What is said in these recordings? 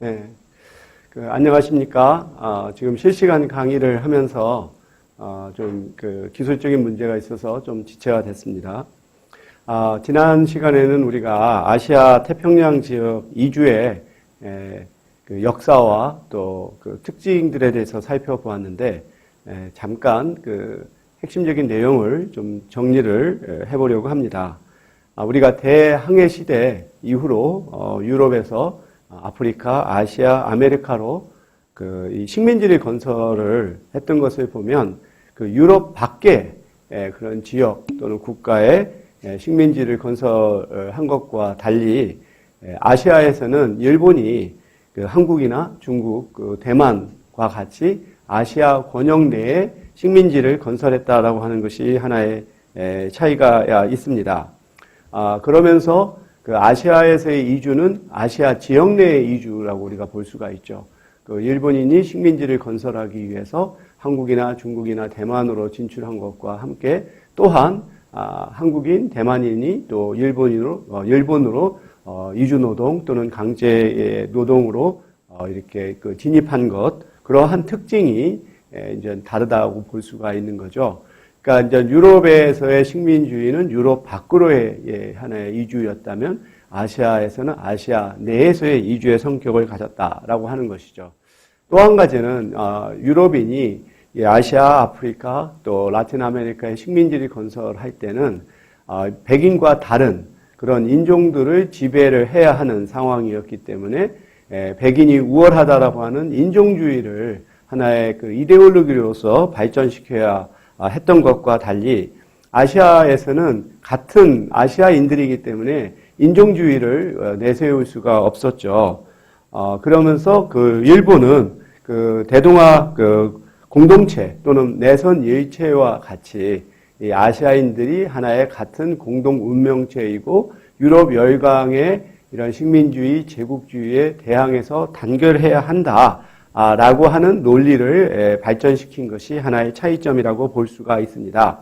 네, 안녕하십니까. 지금 실시간 강의를 하면서 좀 기술적인 문제가 있어서 좀 지체가 됐습니다. 지난 시간에는 우리가 아시아 태평양 지역 이주의 역사와 또 특징들에 대해서 살펴보았는데, 잠깐 핵심적인 내용을 좀 정리를 해보려고 합니다. 우리가 대항해 시대 이후로 유럽에서 아프리카, 아시아, 아메리카로 이 식민지를 건설을 했던 것을 보면 유럽 밖에 그런 지역 또는 국가에 식민지를 건설한 것과 달리 아시아에서는 일본이 한국이나 중국, 대만과 같이 아시아 권역 내에 식민지를 건설했다라고 하는 것이 하나의 차이가 있습니다. 그러면서 아시아에서의 이주는 아시아 지역 내의 이주라고 우리가 볼 수가 있죠. 일본인이 식민지를 건설하기 위해서 한국이나 중국이나 대만으로 진출한 것과 함께 또한 한국인, 대만인이 또 일본으로 이주 노동 또는 강제 노동으로 이렇게 진입한 것, 그러한 특징이 이제 다르다고 볼 수가 있는 거죠. 그러니까 이제 유럽에서의 식민주의는 유럽 밖으로의 하나의 이주였다면 아시아에서는 아시아 내에서의 이주의 성격을 가졌다라고 하는 것이죠. 또 한 가지는 유럽인이 아시아, 아프리카 또 라틴 아메리카의 식민지를 건설할 때는 백인과 다른 그런 인종들을 지배를 해야 하는 상황이었기 때문에 백인이 우월하다라고 하는 인종주의를 하나의 이데올로기로서 발전시켜야 했던 것과 달리 아시아에서는 같은 아시아인들이기 때문에 인종주의를 내세울 수가 없었죠. 그러면서 일본은 대동아 공동체 또는 내선 일체와 같이 이 아시아인들이 하나의 같은 공동 운명체이고 유럽 열강의 이런 식민주의, 제국주의에 대항해서 단결해야 한다라고 하는 논리를 발전시킨 것이 하나의 차이점이라고 볼 수가 있습니다.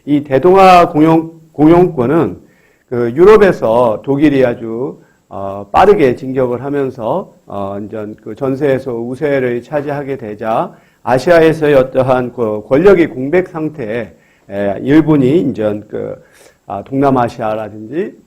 이 대동아 공영권은 유럽에서 독일이 아주 빠르게 진격을 하면서 전세에서 우세를 차지하게 되자 아시아에서의 어떠한 권력의 공백 상태에 일본이 이제 동남아시아라든지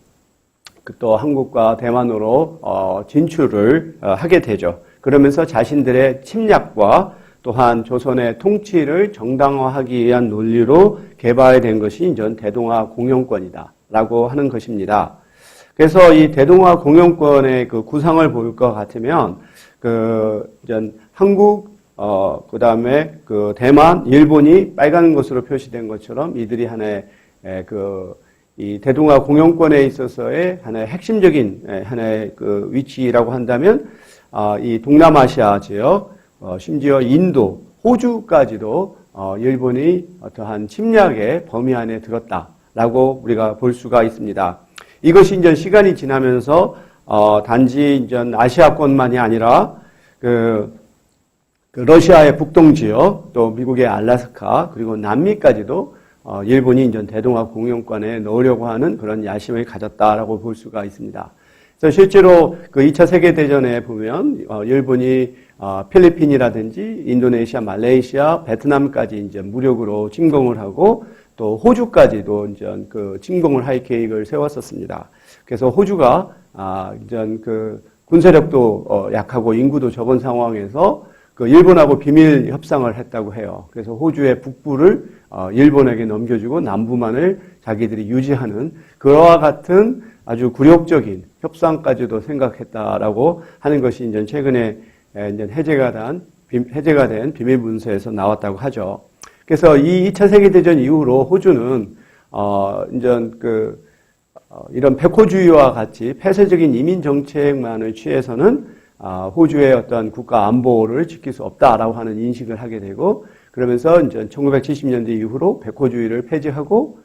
또 한국과 대만으로 진출을 하게 되죠. 그러면서 자신들의 침략과 또한 조선의 통치를 정당화하기 위한 논리로 개발된 것이 이제 대동아 공영권이다라고 하는 것입니다. 그래서 이 대동아 공영권의 구상을 볼 것 같으면 이제 한국 그다음에 대만, 일본이 빨간 것으로 표시된 것처럼 이들이 하나의 이 대동아 공영권에 있어서의 하나의 핵심적인 하나의 위치라고 한다면 이 동남아시아 지역, 심지어 인도, 호주까지도 일본이 어떠한 침략의 범위 안에 들었다라고 우리가 볼 수가 있습니다. 이것이 이제 시간이 지나면서 단지 이제 아시아권만이 아니라 러시아의 북동 지역, 또 미국의 알래스카, 그리고 남미까지도 일본이 이제 대동아 공영권에 넣으려고 하는 그런 야심을 가졌다라고 볼 수가 있습니다. 그래서 실제로 2차 세계대전에 보면 일본이 필리핀이라든지 인도네시아, 말레이시아, 베트남까지 이제 무력으로 침공을 하고 또 호주까지도 이제 침공을 할 계획을 세웠었습니다. 그래서 호주가 이제 군사력도 약하고 인구도 적은 상황에서 일본하고 비밀 협상을 했다고 해요. 그래서 호주의 북부를 일본에게 넘겨주고 남부만을 자기들이 유지하는 그와 같은 아주 굴욕적인 협상까지도 생각했다라고 하는 것이 이제 최근에 이제 해제가 된 비밀 문서에서 나왔다고 하죠. 그래서 이 2차 세계대전 이후로 호주는 이제 이런 백호주의와 같이 폐쇄적인 이민 정책만을 취해서는 호주의 어떤 국가 안보를 지킬 수 없다라고 하는 인식을 하게 되고, 그러면서 이제 1970년대 이후로 백호주의를 폐지하고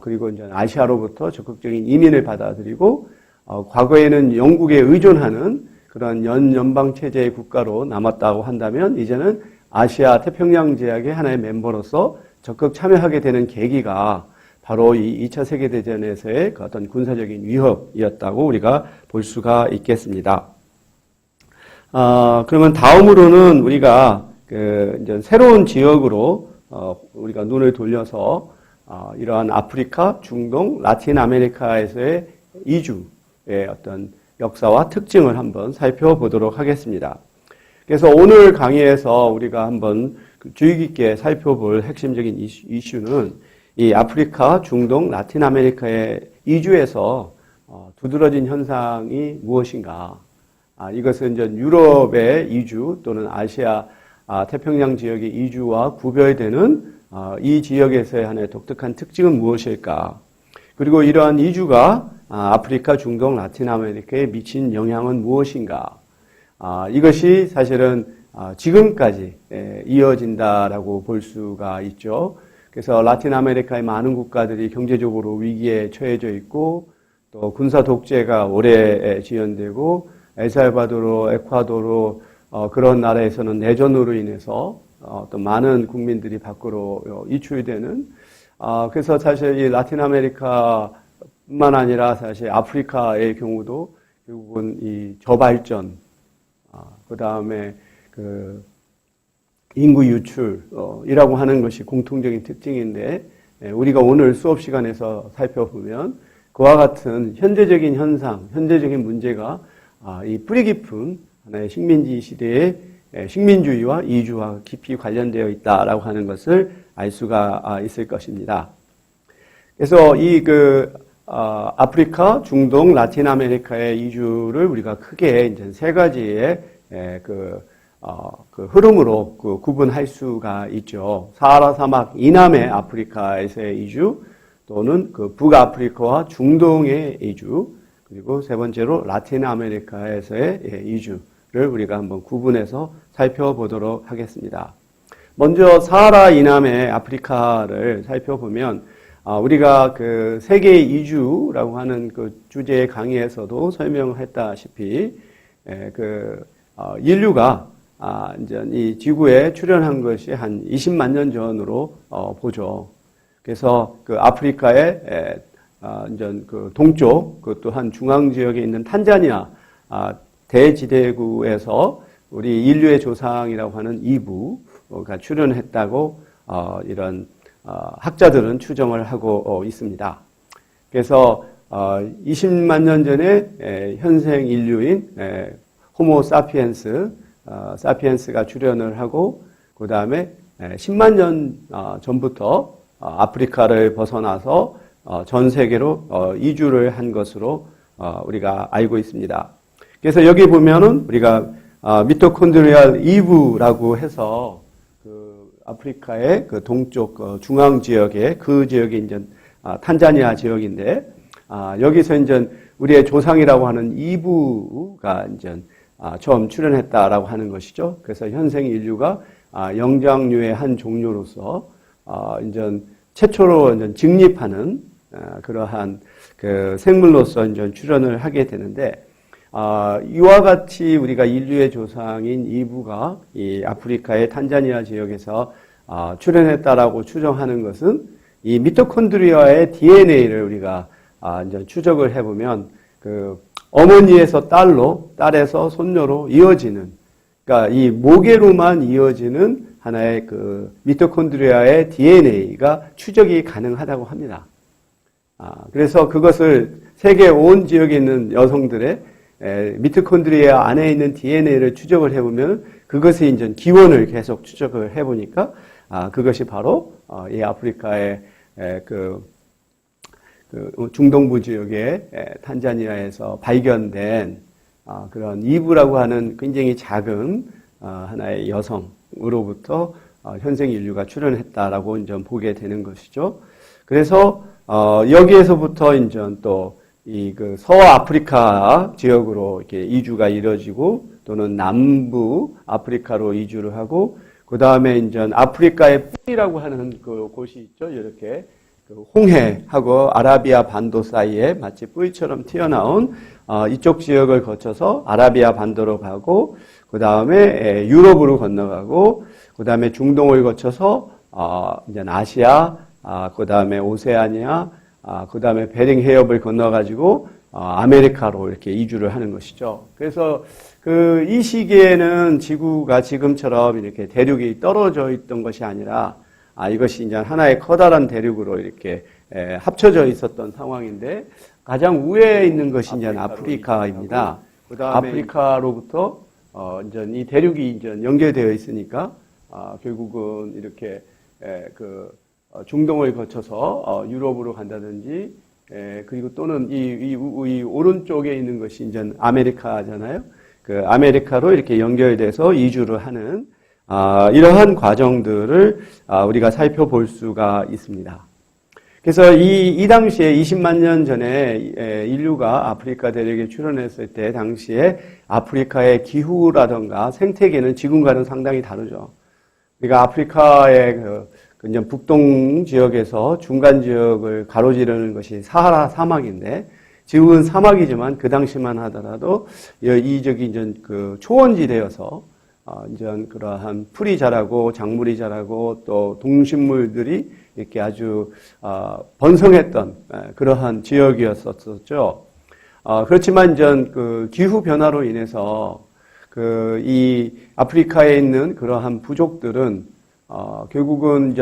그리고 이제 아시아로부터 적극적인 이민을 받아들이고 과거에는 영국에 의존하는 그런 연방 체제의 국가로 남았다고 한다면 이제는 아시아 태평양 제약의 하나의 멤버로서 적극 참여하게 되는 계기가 바로 이 2차 세계대전에서의 어떤 군사적인 위협이었다고 우리가 볼 수가 있겠습니다. 그러면 다음으로는 우리가 이제 새로운 지역으로 우리가 눈을 돌려서 이러한 아프리카, 중동, 라틴 아메리카에서의 이주의 어떤 역사와 특징을 한번 살펴보도록 하겠습니다. 그래서 오늘 강의에서 우리가 한번 주의 깊게 살펴볼 핵심적인 이슈는 이 아프리카, 중동, 라틴 아메리카의 이주에서 두드러진 현상이 무엇인가? 이것은 이제 유럽의 이주 또는 아시아, 태평양 지역의 이주와 구별되는 이 지역에서의 하나의 독특한 특징은 무엇일까? 그리고 이러한 이주가 아프리카, 중동, 라틴 아메리카에 미친 영향은 무엇인가? 이것이 사실은 지금까지 이어진다라고 볼 수가 있죠. 그래서 라틴 아메리카의 많은 국가들이 경제적으로 위기에 처해져 있고 또 군사 독재가 오래 지연되고 엘살바도르, 에콰도르 그런 나라에서는 내전으로 인해서 또 많은 국민들이 밖으로 이출되는 그래서 사실 이 라틴 아메리카뿐만 아니라 사실 아프리카의 경우도 결국은 이 저발전 그 다음에 그 인구 유출이라고 하는 것이 공통적인 특징인데 우리가 오늘 수업 시간에서 살펴보면 그와 같은 현재적인 현상, 현재적인 문제가 이 뿌리 깊은 하나의 식민지 시대의 식민주의와 이주와 깊이 관련되어 있다라고 하는 것을 알 수가 있을 것입니다. 그래서 이 아프리카, 중동, 라틴 아메리카의 이주를 우리가 크게 이제 세 가지의 그 흐름으로 구분할 수가 있죠. 사하라 사막 이남의 아프리카에서의 이주, 또는 북아프리카와 중동의 이주, 그리고 세 번째로 라틴 아메리카에서의 이주를 우리가 한번 구분해서 살펴보도록 하겠습니다. 먼저 사하라 이남의 아프리카를 살펴보면 우리가 세계 이주라고 하는 주제의 강의에서도 설명했다시피 인류가 이제 이 지구에 출현한 것이 한 20만 년 전으로 보죠. 그래서 아프리카의 이제 동쪽 또한 중앙 지역에 있는 탄자니아 대지대구에서 우리 인류의 조상이라고 하는 이브가 출현했다고 이런 학자들은 추정을 하고 있습니다. 그래서 20만 년 전에 현생 인류인 호모 사피엔스가 출현을 하고 그 다음에 10만 년 전부터 아프리카를 벗어나서 전 세계로 이주를 한 것으로 우리가 알고 있습니다. 그래서 여기 보면은 우리가 미토콘드리알 이브라고 해서 아프리카의 동쪽 중앙 지역에 지역이 이제 탄자니아 지역인데 여기서 이제 우리의 조상이라고 하는 이브가 이제 처음 출현했다라고 하는 것이죠. 그래서 현생 인류가 영장류의 한 종류로서 이제 최초로 이제 직립하는 그러한 생물로서 이제 출현을 하게 되는데 이와 같이 우리가 인류의 조상인 이브가 이 아프리카의 탄자니아 지역에서 출현했다라고 추정하는 것은 이 미토콘드리아의 DNA를 우리가 이제 추적을 해보면 어머니에서 딸로, 딸에서 손녀로 이어지는, 그러니까 이 모계로만 이어지는 하나의 미토콘드리아의 DNA가 추적이 가능하다고 합니다. 그래서 그것을 세계 온 지역에 있는 여성들의 미토콘드리아 안에 있는 DNA를 추적을 해보면 그것의 이제 기원을 계속 추적을 해보니까 그것이 바로 이 아프리카의 중동부 지역의 탄자니아에서 발견된 그런 이브라고 하는 굉장히 작은 하나의 여성으로부터 현생 인류가 출현했다라고 이제 보게 되는 것이죠. 그래서 여기에서부터 이제 또 이 서아프리카 지역으로 이렇게 이주가 이루어지고 또는 남부 아프리카로 이주를 하고 그 다음에 이제 아프리카의 뿌리라고 하는 곳이 있죠. 이렇게 홍해하고 아라비아 반도 사이에 마치 뿌리처럼 튀어나온 이쪽 지역을 거쳐서 아라비아 반도로 가고 그 다음에 유럽으로 건너가고 그 다음에 중동을 거쳐서 이제 아시아, 그 다음에 오세아니아, 그 다음에 베링 해협을 건너가지고 아메리카로 이렇게 이주를 하는 것이죠. 그래서 이 시기에는 지구가 지금처럼 이렇게 대륙이 떨어져 있던 것이 아니라, 이것이 이제 하나의 커다란 대륙으로 이렇게 합쳐져 있었던 상황인데, 가장 우회에 있는 것이 이제 아프리카입니다. 아프리카로부터 이제 이 대륙이 이제 연결되어 있으니까, 결국은 이렇게 중동을 거쳐서 유럽으로 간다든지, 그리고 또는 이 오른쪽에 있는 것이 이제 아메리카잖아요. 그 아메리카로 이렇게 연결돼서 이주를 하는 이러한 과정들을 우리가 살펴볼 수가 있습니다. 그래서 이 당시에 20만 년 전에 인류가 아프리카 대륙에 출현했을 때 당시에 아프리카의 기후라든가 생태계는 지금과는 상당히 다르죠. 그러니까 아프리카의 이제 북동 지역에서 중간 지역을 가로지르는 것이 사하라 사막인데, 지금은 사막이지만 그 당시만 하더라도 이적이 이제 초원지대여서 이제 그러한 풀이 자라고 작물이 자라고 또 동식물들이 이렇게 아주 번성했던 그러한 지역이었었죠. 그렇지만 이제 기후 변화로 인해서 이 아프리카에 있는 그러한 부족들은 결국은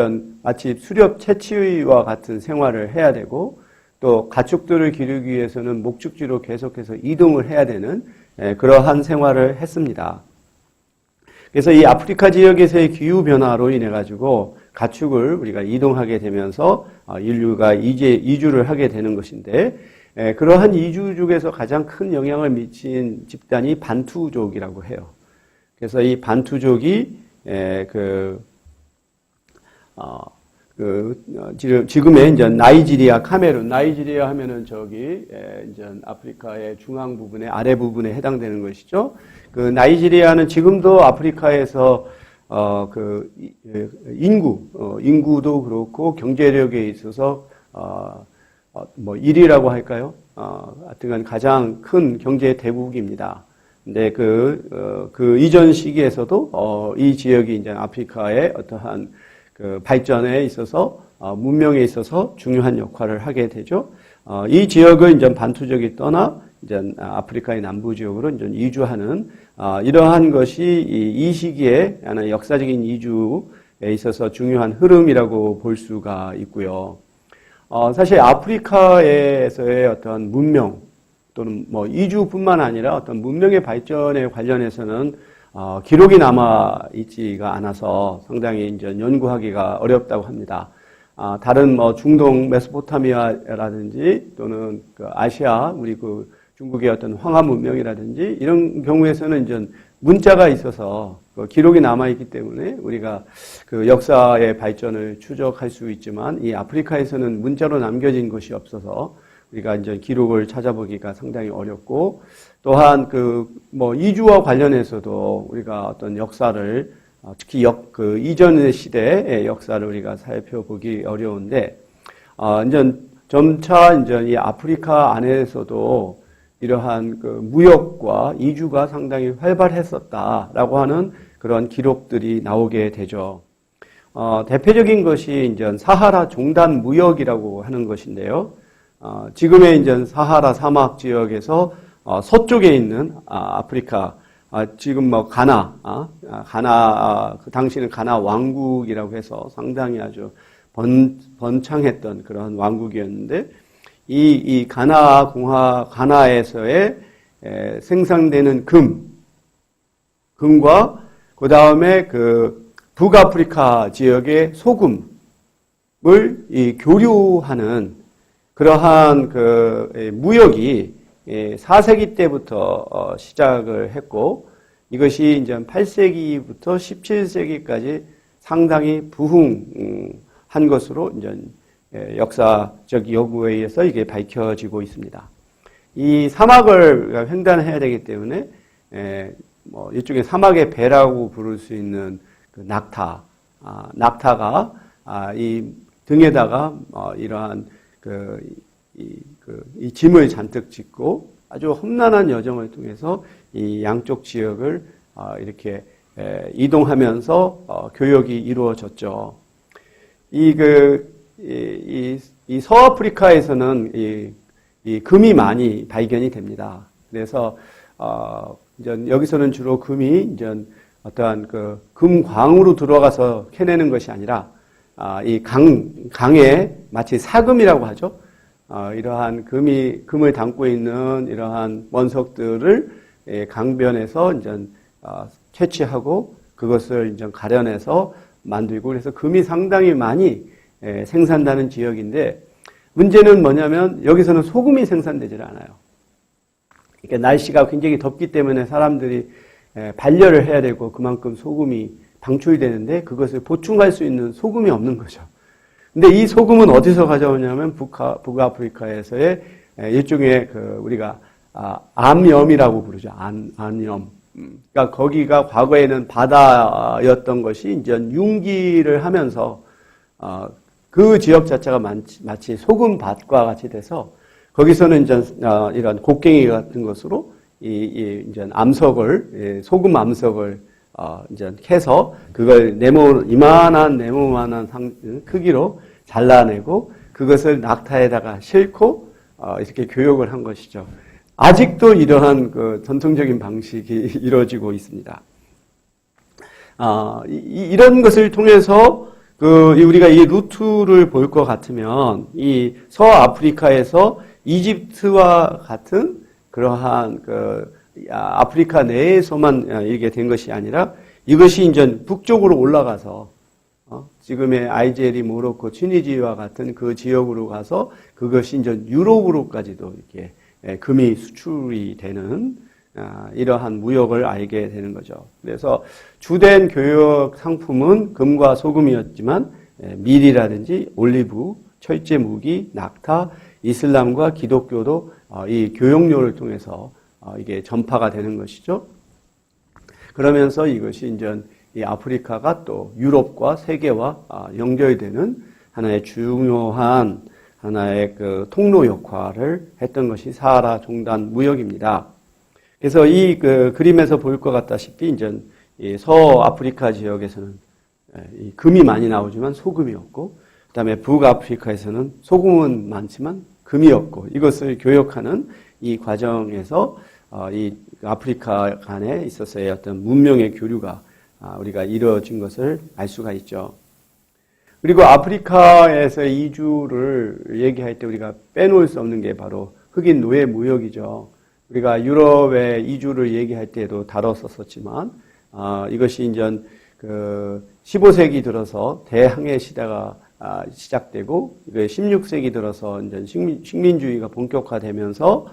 마치 수렵 채취와 같은 생활을 해야 되고, 또 가축들을 기르기 위해서는 목축지로 계속해서 이동을 해야 되는 그러한 생활을 했습니다. 그래서 이 아프리카 지역에서의 기후 변화로 인해 가지고 가축을 우리가 이동하게 되면서 인류가 이주를 하게 되는 것인데, 그러한 이주족에서 가장 큰 영향을 미친 집단이 반투족이라고 해요. 그래서 이 반투족이 지금의 이제 나이지리아, 카메룬, 나이지리아 하면은 이제 아프리카의 중앙 부분에, 아래 부분에 해당되는 것이죠. 나이지리아는 지금도 아프리카에서, 인구도 그렇고 경제력에 있어서, 1위라고 할까요? 하여튼간 가장 큰 경제 대국입니다. 근데 이전 시기에서도, 이 지역이 이제 아프리카의 어떠한 발전에 있어서, 문명에 있어서 중요한 역할을 하게 되죠. 이 지역을 이제 반투족이 떠나 이제 아프리카의 남부 지역으로 이제 이주하는 이러한 것이 이 시기에 하나의 역사적인 이주에 있어서 중요한 흐름이라고 볼 수가 있고요. 사실 아프리카에서의 어떤 문명 또는 이주뿐만 아니라 어떤 문명의 발전에 관련해서는 기록이 남아 있지가 않아서 상당히 이제 연구하기가 어렵다고 합니다. 다른 중동 메소포타미아라든지 또는 아시아, 우리 중국의 어떤 황하 문명이라든지 이런 경우에서는 이제 문자가 있어서 기록이 남아 있기 때문에 우리가 역사의 발전을 추적할 수 있지만, 이 아프리카에서는 문자로 남겨진 것이 없어서 우리가 이제 기록을 찾아보기가 상당히 어렵고, 또한 이주와 관련해서도 우리가 어떤 역사를, 특히 이전의 시대의 역사를 우리가 살펴보기 어려운데, 이제 점차 이제 이 아프리카 안에서도 이러한 무역과 이주가 상당히 활발했었다라고 하는 그런 기록들이 나오게 되죠. 대표적인 것이 이제 사하라 종단 무역이라고 하는 것인데요. 지금의 이제 사하라 사막 지역에서 서쪽에 있는 아프리카, 지금 가나, 그 당시는 가나 왕국이라고 해서 상당히 아주 번창했던 그런 왕국이었는데, 이 가나에서의 생산되는 금과 그 다음에 북아프리카 지역의 소금을 교류하는 그러한 무역이 4세기 때부터 시작을 했고, 이것이 이제 8세기부터 17세기까지 상당히 부흥한 것으로 이제 역사적 여부에 의해서 이게 밝혀지고 있습니다. 이 사막을 횡단해야 되기 때문에 이쪽에 사막의 배라고 부를 수 있는 낙타가 이 등에다가 이러한 이 짐을 잔뜩 짓고 아주 험난한 여정을 통해서 이 양쪽 지역을 이렇게 이동하면서 교역이 이루어졌죠. 이 서아프리카에서는 이 금이 많이 발견이 됩니다. 그래서 이제 여기서는 주로 금이 이제 어떠한 그 금광으로 들어가서 캐내는 것이 아니라 이 강에 마치 사금이라고 하죠. 이러한 금을 담고 있는 이러한 원석들을 강변에서 이제 채취하고 그것을 이제 가려내서 만들고 그래서 금이 상당히 많이 생산되는 지역인데 문제는 뭐냐면 여기서는 소금이 생산되질 않아요. 그러니까 날씨가 굉장히 덥기 때문에 사람들이 반려를 해야 되고 그만큼 소금이 방출이 되는데 그것을 보충할 수 있는 소금이 없는 거죠. 근데 이 소금은 어디서 가져오냐면 북아프리카에서의 일종의 그 우리가 암염이라고 부르죠. 암염. 그러니까 거기가 과거에는 바다였던 것이 이제 융기를 하면서 그 지역 자체가 마치 소금밭과 같이 돼서 거기서는 이제 이런 곡괭이 같은 것으로 이제 암석을 소금 암석을 이제 캐서 그걸 이만한 네모만한 크기로 잘라내고 그것을 낙타에다가 싣고 이렇게 교육을 한 것이죠. 아직도 이러한 그 전통적인 방식이 이루어지고 있습니다. 이런 것을 통해서 우리가 이 루트를 볼 것 같으면 이 서아프리카에서 이집트와 같은 그러한 아프리카 내에서만 이게 된 것이 아니라 이것이 이제 북쪽으로 올라가서 지금의 알제리, 모로코, 튀니지와 같은 그 지역으로 가서 그것이 이제 유럽으로까지도 이렇게 금이 수출이 되는 이러한 무역을 알게 되는 거죠. 그래서 주된 교역 상품은 금과 소금이었지만 밀이라든지 올리브, 철제 무기, 낙타, 이슬람과 기독교도 이 교역로를 통해서 이게 전파가 되는 것이죠. 그러면서 이것이 이제 이 아프리카가 또 유럽과 세계와 연결되는 하나의 중요한 하나의 그 통로 역할을 했던 것이 사하라 종단 무역입니다. 그래서 이 그림에서 볼 것 같다시피 이제 이 서아프리카 지역에서는 이 금이 많이 나오지만 소금이 없고, 그다음에 북아프리카에서는 소금은 많지만 금이 없고, 이것을 교역하는 이 과정에서 이 아프리카 간에 있어서의 어떤 문명의 교류가 우리가 이루어진 것을 알 수가 있죠. 그리고 아프리카에서 이주를 얘기할 때 우리가 빼놓을 수 없는 게 바로 흑인 노예 무역이죠. 우리가 유럽의 이주를 얘기할 때도 다뤘었지만 이것이 이제 15세기 들어서 대항해 시대가 시작되고 16세기 들어서 이제 식민주의가 본격화되면서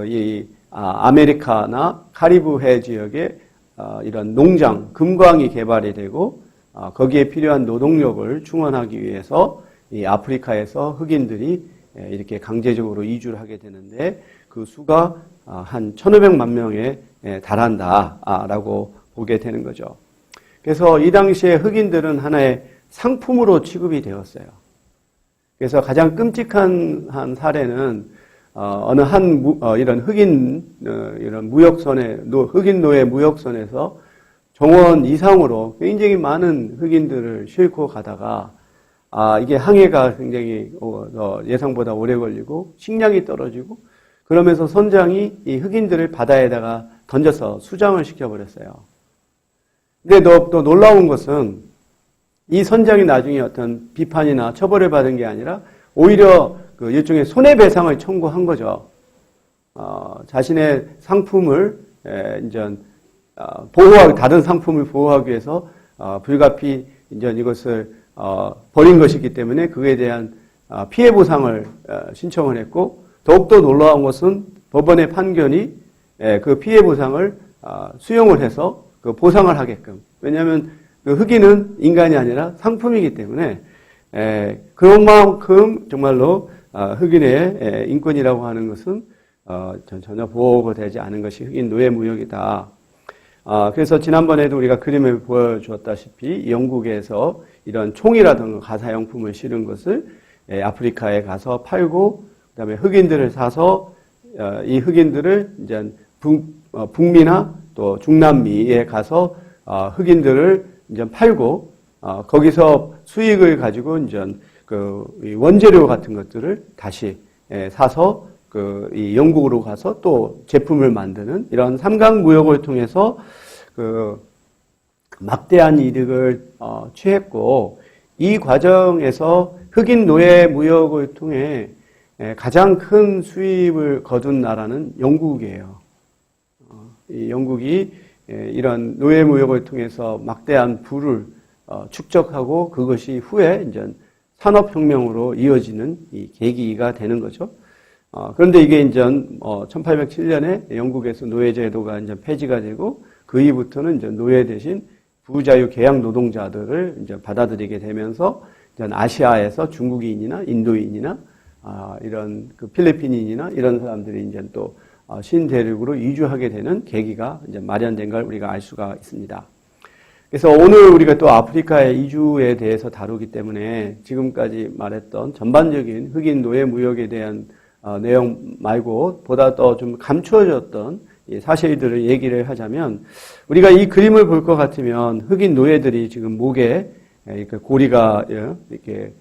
이 아메리카나 카리브해 지역에 이런 농장, 금광이 개발이 되고 거기에 필요한 노동력을 충원하기 위해서 이 아프리카에서 흑인들이 이렇게 강제적으로 이주를 하게 되는데 그 수가 한 1,500만 명에 달한다라고 보게 되는 거죠. 그래서 이 당시에 흑인들은 하나의 상품으로 취급이 되었어요. 그래서 가장 끔찍한 한 사례는 어느 이런 이런 흑인 노예 무역선에서 정원 이상으로 굉장히 많은 흑인들을 싣고 가다가 이게 항해가 굉장히 예상보다 오래 걸리고 식량이 떨어지고 그러면서 선장이 이 흑인들을 바다에다가 던져서 수장을 시켜버렸어요. 근데 또 놀라운 것은 이 선장이 나중에 어떤 비판이나 처벌을 받은 게 아니라 오히려 일종의 손해배상을 청구한 거죠. 자신의 상품을 이제 다른 상품을 보호하기 위해서 불가피 이제 이것을 버린 것이기 때문에 그에 대한 피해 보상을 신청을 했고, 더욱더 놀라운 것은 법원의 판결이 그 피해 보상을 수용을 해서 그 보상을 하게끔. 왜냐하면 그 흑인은 인간이 아니라 상품이기 때문에 그만큼 정말로 흑인의 인권이라고 하는 것은 전혀 보호가 되지 않은 것이 흑인 노예 무역이다. 그래서 지난번에도 우리가 그림을 보여주었다시피 영국에서 이런 총이라든가 가사용품을 실은 것을 아프리카에 가서 팔고, 그다음에 흑인들을 사서 이 흑인들을 이제 북미나 또 중남미에 가서 흑인들을 이제 팔고 거기서 수익을 가지고 이제 그 원재료 같은 것들을 다시 사서 이 영국으로 가서 또 제품을 만드는 이런 삼각무역을 통해서 막대한 이득을 취했고, 이 과정에서 흑인 노예 무역을 통해 가장 큰 수입을 거둔 나라는 영국이에요. 이 영국이 이런 노예 무역을 통해서 막대한 부를 축적하고 그것이 후에 이제 산업혁명으로 이어지는 이 계기가 되는 거죠. 그런데 이게 이제 1807년에 영국에서 노예제도가 이제 폐지가 되고 그 이후부터는 이제 노예 대신 부자유 계약 노동자들을 이제 받아들이게 되면서 이제 아시아에서 중국인이나 인도인이나 이런 필리핀인이나 이런 사람들이 이제 또 신대륙으로 이주하게 되는 계기가 이제 마련된 걸 우리가 알 수가 있습니다. 그래서 오늘 우리가 또 아프리카의 이주에 대해서 다루기 때문에 지금까지 말했던 전반적인 흑인 노예 무역에 대한 내용 말고 보다 더 좀 감추어졌던 사실들을 얘기를 하자면, 우리가 이 그림을 볼 것 같으면 흑인 노예들이 지금 목에 고리가 이렇게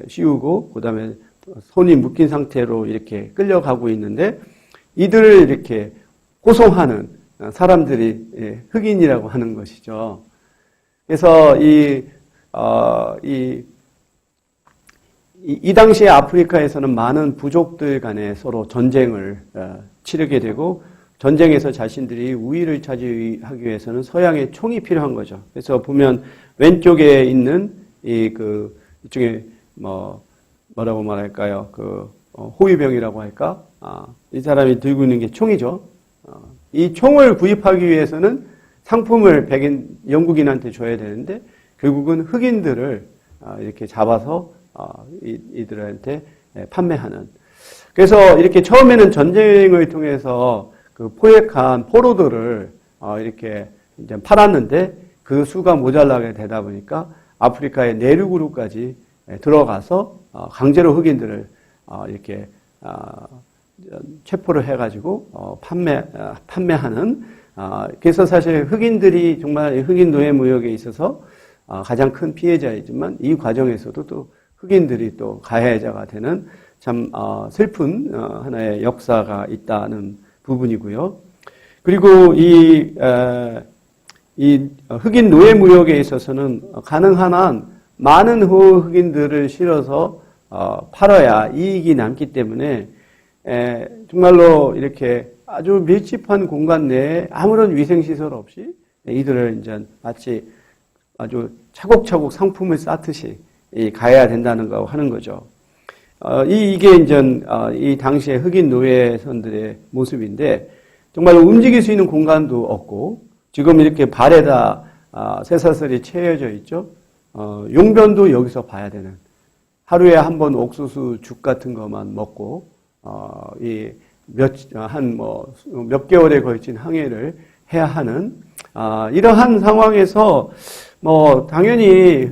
씌우고 그다음에 손이 묶인 상태로 이렇게 끌려가고 있는데, 이들을 이렇게 호송하는 사람들이 흑인이라고 하는 것이죠. 그래서 이 당시에 아프리카에서는 많은 부족들 간에 서로 전쟁을 치르게 되고, 전쟁에서 자신들이 우위를 차지하기 위해서는 서양의 총이 필요한 거죠. 그래서 보면 왼쪽에 있는 이쪽에 뭐라고 말할까요? 호위병이라고 할까? 이 사람이 들고 있는 게 총이죠. 이 총을 구입하기 위해서는 상품을 영국인한테 줘야 되는데, 결국은 흑인들을 이렇게 잡아서 이들한테 판매하는. 그래서 이렇게 처음에는 전쟁을 통해서 포획한 포로들을 이렇게 이제 팔았는데, 그 수가 모자라게 되다 보니까 아프리카의 내륙으로까지 들어가서 강제로 흑인들을 이렇게 체포를 해가지고 판매하는. 그래서 사실 흑인들이 정말 흑인 노예 무역에 있어서 가장 큰 피해자이지만, 이 과정에서도 또 흑인들이 또 가해자가 되는 참 슬픈 하나의 역사가 있다는 부분이고요. 그리고 이 흑인 노예 무역에 있어서는 가능한 한 많은 흑인들을 실어서 팔아야 이익이 남기 때문에 정말로 이렇게 아주 밀집한 공간 내에 아무런 위생시설 없이 이들을 이제 마치 아주 차곡차곡 상품을 쌓듯이 가야 된다는 거 하는 거죠. 이게 이제 이 당시의 흑인 노예선들의 모습인데, 정말 움직일 수 있는 공간도 없고, 지금 이렇게 발에다 쇠사슬이 채여져 있죠. 용변도 여기서 봐야 되는, 하루에 한 번 옥수수 죽 같은 것만 먹고 몇 개월에 걸친 항해를 해야 하는 이러한 상황에서 당연히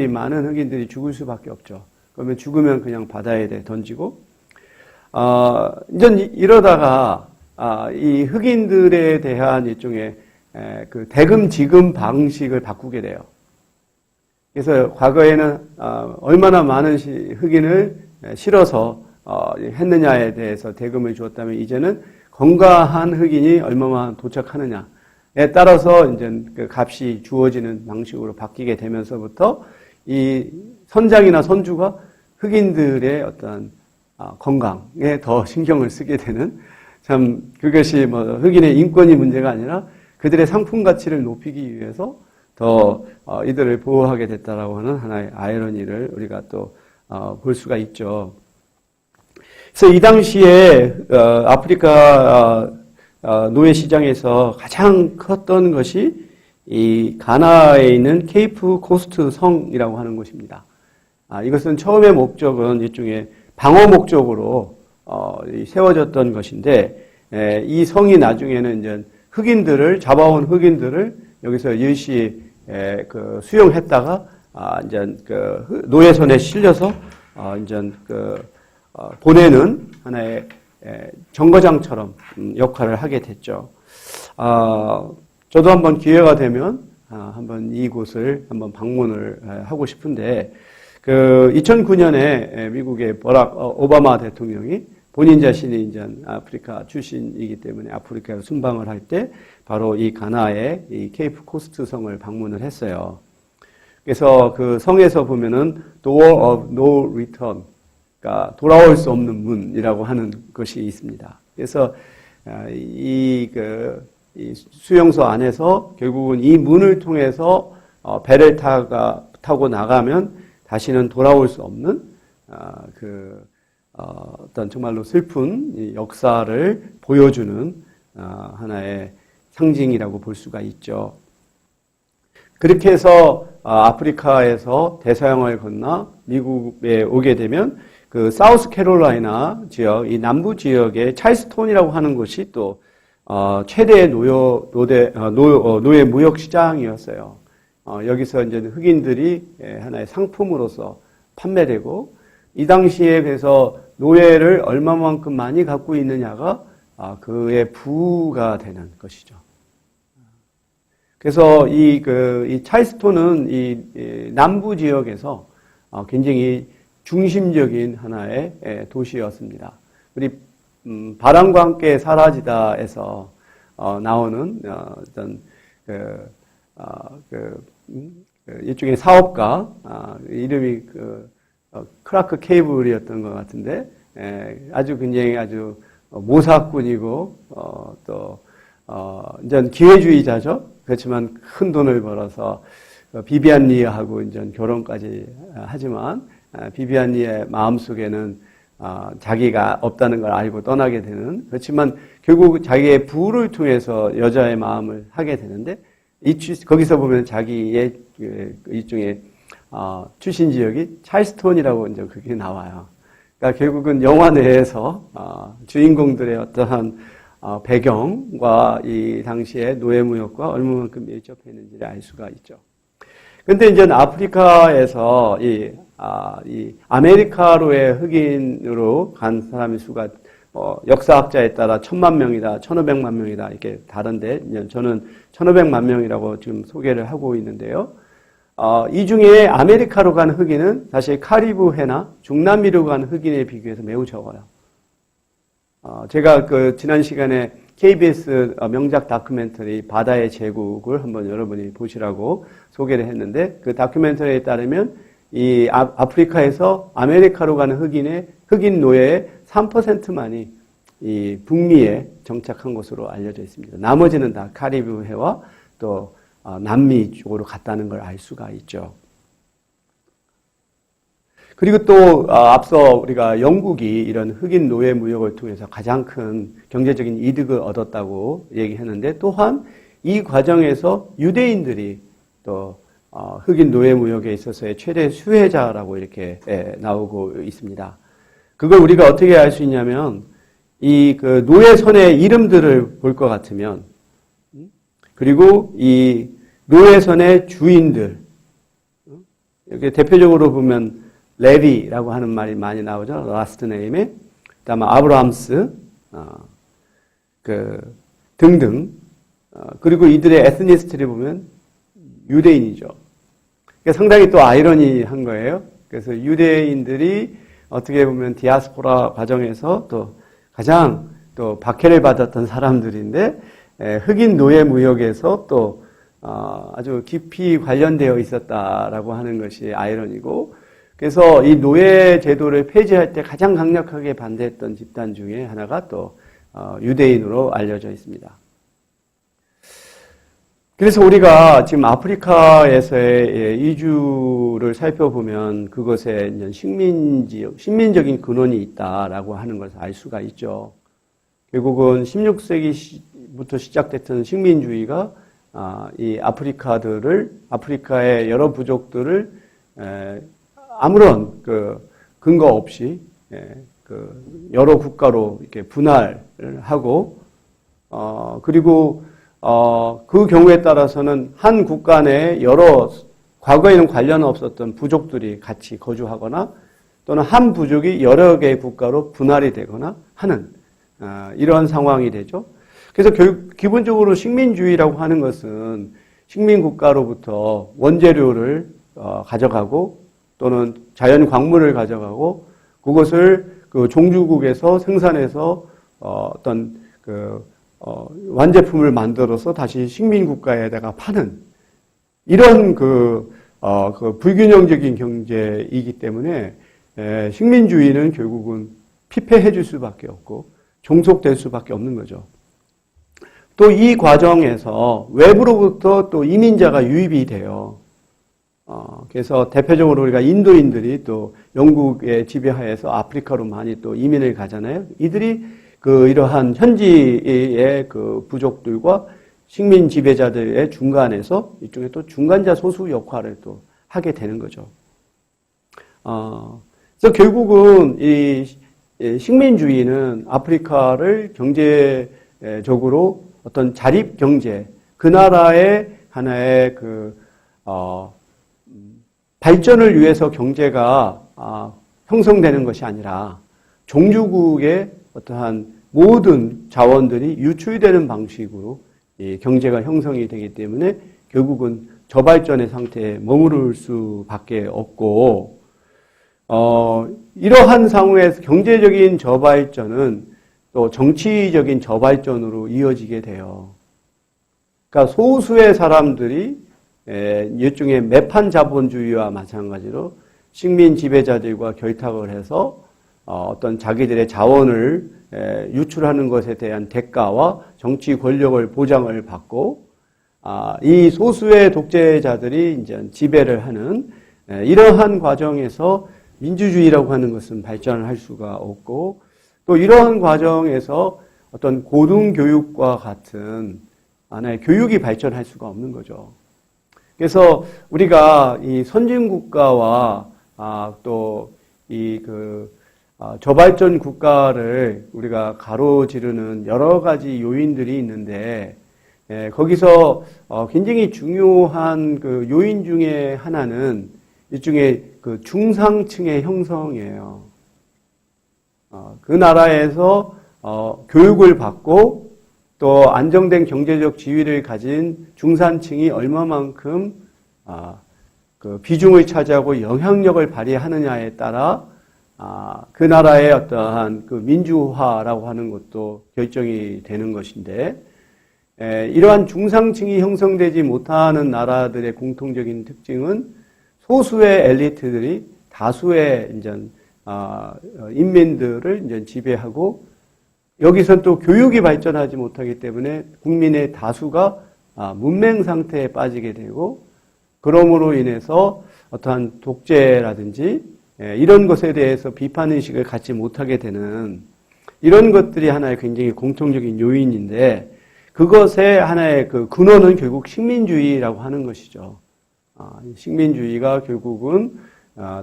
많은 흑인들이 죽을 수밖에 없죠. 그러면 죽으면 그냥 바다에 던지고, 이제 이러다가 이 흑인들에 대한 일종의 대금 지급 방식을 바꾸게 돼요. 그래서 과거에는 얼마나 많은 흑인을 실어서 했느냐에 대해서 대금을 주었다면, 이제는 건강한 흑인이 얼마만 도착하느냐에 따라서 이제 그 값이 주어지는 방식으로 바뀌게 되면서부터 이 선장이나 선주가 흑인들의 어떤 건강에 더 신경을 쓰게 되는, 참 그것이 흑인의 인권이 문제가 아니라 그들의 상품 가치를 높이기 위해서 더 이들을 보호하게 됐다라고 하는 하나의 아이러니를 우리가 또 볼 수가 있죠. 그래서 이 당시에 아프리카 노예 시장에서 가장 컸던 것이 이 가나에 있는 케이프 코스트 성이라고 하는 곳입니다. 이것은 처음의 목적은 일종의 방어 목적으로 세워졌던 것인데, 이 성이 나중에는 이제 잡아온 흑인들을 여기서 일시 수용했다가 이제 노예선에 실려서 이제 보내는 하나의 정거장처럼 역할을 하게 됐죠. 저도 한번 기회가 되면 한번 이곳을 한번 방문을 하고 싶은데, 2009년에 미국의 버락 오바마 대통령이 본인 자신이 이제 아프리카 출신이기 때문에 아프리카로 순방을 할 때 바로 이 가나의 이 케이프 코스트 성을 방문을 했어요. 그래서 그 성에서 보면은 Door of No Return, 그러니까 돌아올 수 없는 문이라고 하는 것이 있습니다. 그래서 이 수용소 안에서 결국은 이 문을 통해서 배를 타고 나가면 다시는 돌아올 수 없는 어떤 정말로 슬픈 역사를 보여주는 하나의 상징이라고 볼 수가 있죠. 그렇게 해서 아프리카에서 대서양을 건너 미국에 오게 되면 그 사우스 캐롤라이나 지역, 이 남부 지역의 찰스톤이라고 하는 곳이 또 최대의 노예 무역 시장이었어요. 여기서 이제 흑인들이 하나의 상품으로서 판매되고, 이 당시에 그래서 노예를 얼마만큼 많이 갖고 있느냐가 그의 부가 되는 것이죠. 그래서 이 찰스톤은 이 남부 지역에서 굉장히 중심적인 하나의 도시였습니다. 우리 바람과 함께 사라지다에서 나오는 어떤 일종의 사업가 이름이 크라크 케이블이었던 것 같은데 아주 굉장히 아주 모사꾼이고 또 이제 기회주의자죠. 그렇지만 큰 돈을 벌어서 비비안 리하고 이제 결혼까지 하지만 비비안 리의 마음속에는 자기가 없다는 걸 알고 떠나게 되는, 그렇지만 결국 자기의 부를 통해서 여자의 마음을 하게 되는데, 거기서 보면 자기의 일종의 출신 지역이 찰스톤이라고 이제 그게 나와요. 그러니까 결국은 영화 내에서 주인공들의 어떠한 배경과 이 당시의 노예무역과 얼마만큼 밀접해 있는지를 알 수가 있죠. 근데 이제 아프리카에서 이 아메리카로의 흑인으로 간 사람의 수가 역사학자에 따라 1000만 명이다, 1500만 명이다 이렇게 다른데, 저는 1500만 명이라고 지금 소개를 하고 있는데요. 이 중에 아메리카로 간 흑인은 사실 카리브해나 중남미로 간 흑인에 비교해서 매우 적어요. 제가 지난 시간에 KBS 명작 다큐멘터리 바다의 제국을 한번 여러분이 보시라고 소개를 했는데, 그 다큐멘터리에 따르면 이 아프리카에서 아메리카로 가는 흑인 노예의 3%만이 이 북미에 정착한 것으로 알려져 있습니다. 나머지는 다 카리브해와 또 남미 쪽으로 갔다는 걸 알 수가 있죠. 그리고 또 앞서 우리가 영국이 이런 흑인 노예 무역을 통해서 가장 큰 경제적인 이득을 얻었다고 얘기했는데, 또한 이 과정에서 유대인들이 또 흑인 노예 무역에 있어서의 최대 수혜자라고 이렇게 나오고 있습니다. 그걸 우리가 어떻게 알 수 있냐면, 이 노예선의 이름들을 볼 것 같으면, 그리고 이 노예선의 주인들, 이렇게 대표적으로 보면 레비라고 하는 말이 많이 나오죠. 라스트 네임에. 그다음에 아브라함스, 등등. 그리고 이들의 에스니스티를 보면 유대인이죠. 그러니까 상당히 또 아이러니한 거예요. 그래서 유대인들이 어떻게 보면 디아스포라 과정에서 또 가장 또 박해를 받았던 사람들인데, 흑인 노예 무역에서 또 아주 깊이 관련되어 있었다라고 하는 것이 아이러니고, 그래서 이 노예 제도를 폐지할 때 가장 강력하게 반대했던 집단 중에 하나가 또 유대인으로 알려져 있습니다. 그래서 우리가 지금 아프리카에서의 이주를 살펴보면 그것에 식민적인 근원이 있다라고 하는 것을 알 수가 있죠. 결국은 16세기부터 시작됐던 식민주의가 이 아프리카의 여러 부족들을 아무런 근거 없이 여러 국가로 이렇게 분할을 하고, 그리고 그 경우에 따라서는 한 국가 내에 여러 과거에는 관련 없었던 부족들이 같이 거주하거나, 또는 한 부족이 여러 개의 국가로 분할이 되거나 하는 이런 상황이 되죠. 그래서 기본적으로 식민주의라고 하는 것은 식민국가로부터 원재료를 가져가고, 또는 자연 광물을 가져가고, 그것을 그 종주국에서 생산해서 어떤 완제품을 만들어서 다시 식민국가에다가 파는 이런 그 불균형적인 경제이기 때문에 식민주의는 결국은 피폐해 줄 수밖에 없고 종속될 수밖에 없는 거죠. 또 이 과정에서 외부로부터 또 이민자가 유입이 돼요. 그래서 대표적으로 우리가 인도인들이 또 영국의 지배하에서 아프리카로 많이 또 이민을 가잖아요. 이들이 이러한 현지의 부족들과 식민 지배자들의 중간에서 일종의 또 중간자 소수 역할을 또 하게 되는 거죠. 그래서 결국은 이 식민주의는 아프리카를 경제적으로 어떤 자립 경제, 그 나라의 하나의 발전을 위해서 경제가 형성되는 것이 아니라 종주국의 어떠한 모든 자원들이 유출되는 방식으로 이 경제가 형성이 되기 때문에 결국은 저발전의 상태에 머무를 수밖에 없고, 이러한 상황에서 경제적인 저발전은 또 정치적인 저발전으로 이어지게 돼요. 그러니까 소수의 사람들이 일종의 매판 자본주의와 마찬가지로 식민 지배자들과 결탁을 해서 어떤 자기들의 자원을 유출하는 것에 대한 대가와 정치 권력을 보장을 받고, 이 소수의 독재자들이 이제 지배를 하는 이러한 과정에서 민주주의라고 하는 것은 발전을 할 수가 없고, 또 이러한 과정에서 어떤 고등교육과 같은 하나의 교육이 발전할 수가 없는 거죠. 그래서 우리가 이 선진국가와 또 이 저발전 국가를 우리가 가로지르는 여러 가지 요인들이 있는데, 거기서 굉장히 중요한 요인 중에 하나는 일종의 중상층의 형성이에요. 그 나라에서 교육을 받고 또 안정된 경제적 지위를 가진 중산층이 얼마만큼 비중을 차지하고 영향력을 발휘하느냐에 따라 그 나라의 어떠한 민주화라고 하는 것도 결정이 되는 것인데, 이러한 중상층이 형성되지 못하는 나라들의 공통적인 특징은 소수의 엘리트들이 다수의 인민들을 지배하고, 여기선 또 교육이 발전하지 못하기 때문에 국민의 다수가 문맹 상태에 빠지게 되고, 그러므로 인해서 어떠한 독재라든지 이런 것에 대해서 비판의식을 갖지 못하게 되는 이런 것들이 하나의 굉장히 공통적인 요인인데, 그것의 하나의 근원은 결국 식민주의라고 하는 것이죠. 식민주의가 결국은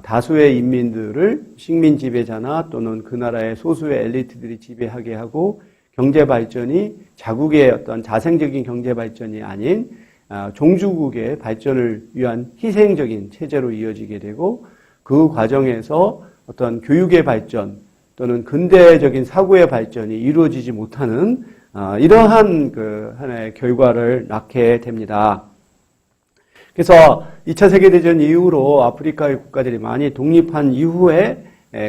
다수의 인민들을 식민 지배자나 또는 그 나라의 소수의 엘리트들이 지배하게 하고, 경제 발전이 자국의 어떤 자생적인 경제 발전이 아닌 종주국의 발전을 위한 희생적인 체제로 이어지게 되고, 그 과정에서 어떤 교육의 발전 또는 근대적인 사고의 발전이 이루어지지 못하는 이러한 하나의 결과를 낳게 됩니다. 그래서 2차 세계대전 이후로 아프리카의 국가들이 많이 독립한 이후에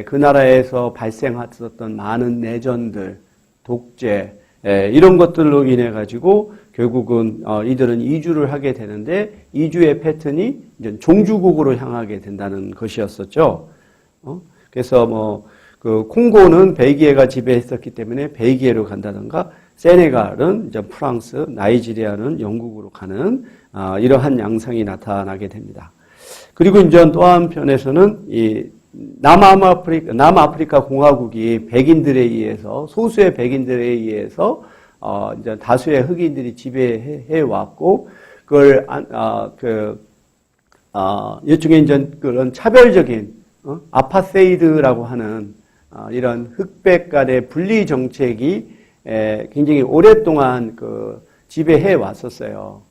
그 나라에서 발생했었던 많은 내전들, 독재, 이런 것들로 인해 가지고 결국은 이들은 이주를 하게 되는데, 이주의 패턴이 이제 종주국으로 향하게 된다는 것이었었죠. 그래서 콩고는 벨기에가 지배했었기 때문에 벨기에로 간다든가, 세네갈은 이제 프랑스, 나이지리아는 영국으로 가는 이러한 양상이 나타나게 됩니다. 그리고 이제 또 한편에서는 이 남아프리카 공화국이 백인들에 의해서, 소수의 백인들에 의해서 이제 다수의 흑인들이 지배해 왔고, 그걸 일종의 이제 그런 차별적인 아파세이드라고 하는 이런 흑백 간의 분리 정책이 굉장히 오랫동안 지배해 왔었어요.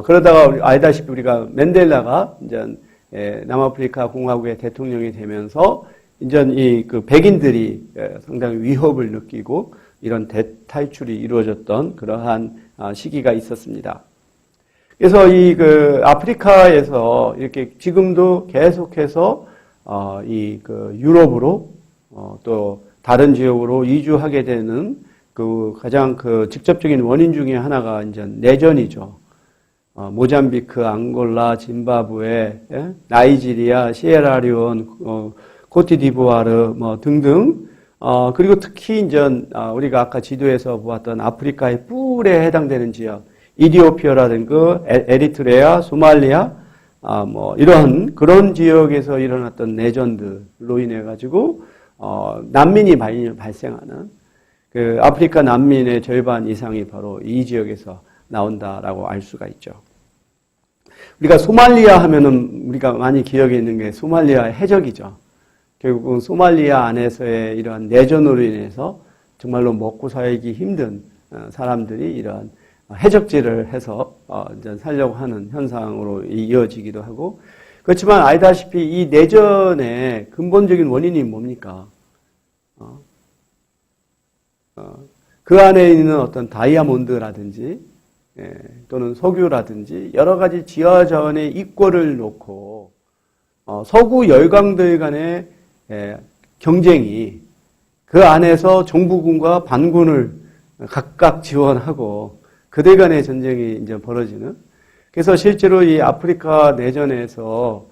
그러다가 알다시피 우리가 맨델라가 이제 남아프리카 공화국의 대통령이 되면서 이제 이 백인들이 상당히 위협을 느끼고 이런 대탈출이 이루어졌던 그러한 시기가 있었습니다. 그래서 이 아프리카에서 이렇게 지금도 계속해서 이 유럽으로 또 다른 지역으로 이주하게 되는 그 가장 그 직접적인 원인 중에 하나가 이제 내전이죠. 모잠비크, 앙골라, 짐바브웨, 예? 나이지리아, 시에라리온, 코트디부아르 뭐 등등. 그리고 특히 이제 우리가 아까 지도에서 보았던 아프리카의 뿔에 해당되는 지역, 이디오피아라든가 에리트레아, 소말리아, 뭐 이런 그런 지역에서 일어났던 내전들로 인해 가지고 난민이 발생하는 그 아프리카 난민의 절반 이상이 바로 이 지역에서 나온다라고 알 수가 있죠. 우리가 소말리아 하면은 우리가 많이 기억에 있는 게 소말리아 해적이죠. 결국은 소말리아 안에서의 이러한 내전으로 인해서 정말로 먹고 살기 힘든 사람들이 이러한 해적질을 해서 이제 살려고 하는 현상으로 이어지기도 하고, 그렇지만 알다시피 이 내전의 근본적인 원인이 뭡니까? 그 안에 있는 어떤 다이아몬드라든지 또는 석유라든지 여러 가지 지하 자원의 이권을 놓고 서구 열강들 간의 경쟁이 그 안에서 정부군과 반군을 각각 지원하고 그들 간의 전쟁이 이제 벌어지는. 그래서 실제로 이 아프리카 내전에서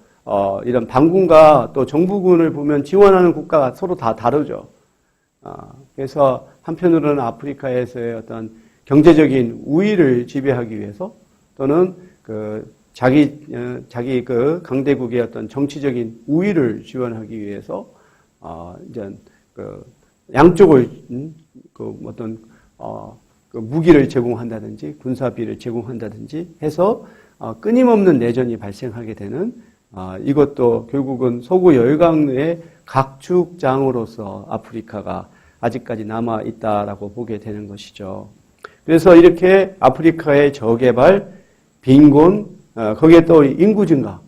이런 반군과 또 정부군을 보면 지원하는 국가가 서로 다 다르죠. 그래서 한편으로는 아프리카에서의 어떤 경제적인 우위를 지배하기 위해서 또는 그 자기 그 강대국의 어떤 정치적인 우위를 지원하기 위해서 이제 그 양쪽을 그 어떤 그 무기를 제공한다든지 군사비를 제공한다든지 해서 끊임없는 내전이 발생하게 되는 이것도 결국은 서구 열강의 각축장으로서 아프리카가 아직까지 남아 있다라고 보게 되는 것이죠. 그래서 이렇게 아프리카의 저개발, 빈곤, 거기에 또 인구 증가,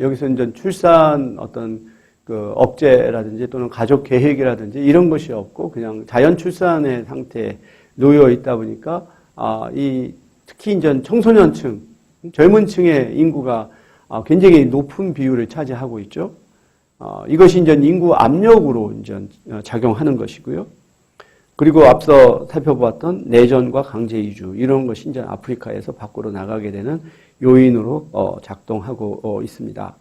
여기서 이제 출산 어떤 그 억제라든지 또는 가족 계획이라든지 이런 것이 없고 그냥 자연 출산의 상태에 놓여 있다 보니까 특히 이제 청소년층, 젊은 층의 인구가 굉장히 높은 비율을 차지하고 있죠. 이것이 이제 인구 압력으로 이제 작용하는 것이고요. 그리고 앞서 살펴보았던 내전과 강제 이주 이런 것이 이제 아프리카에서 밖으로 나가게 되는 요인으로 작동하고 있습니다.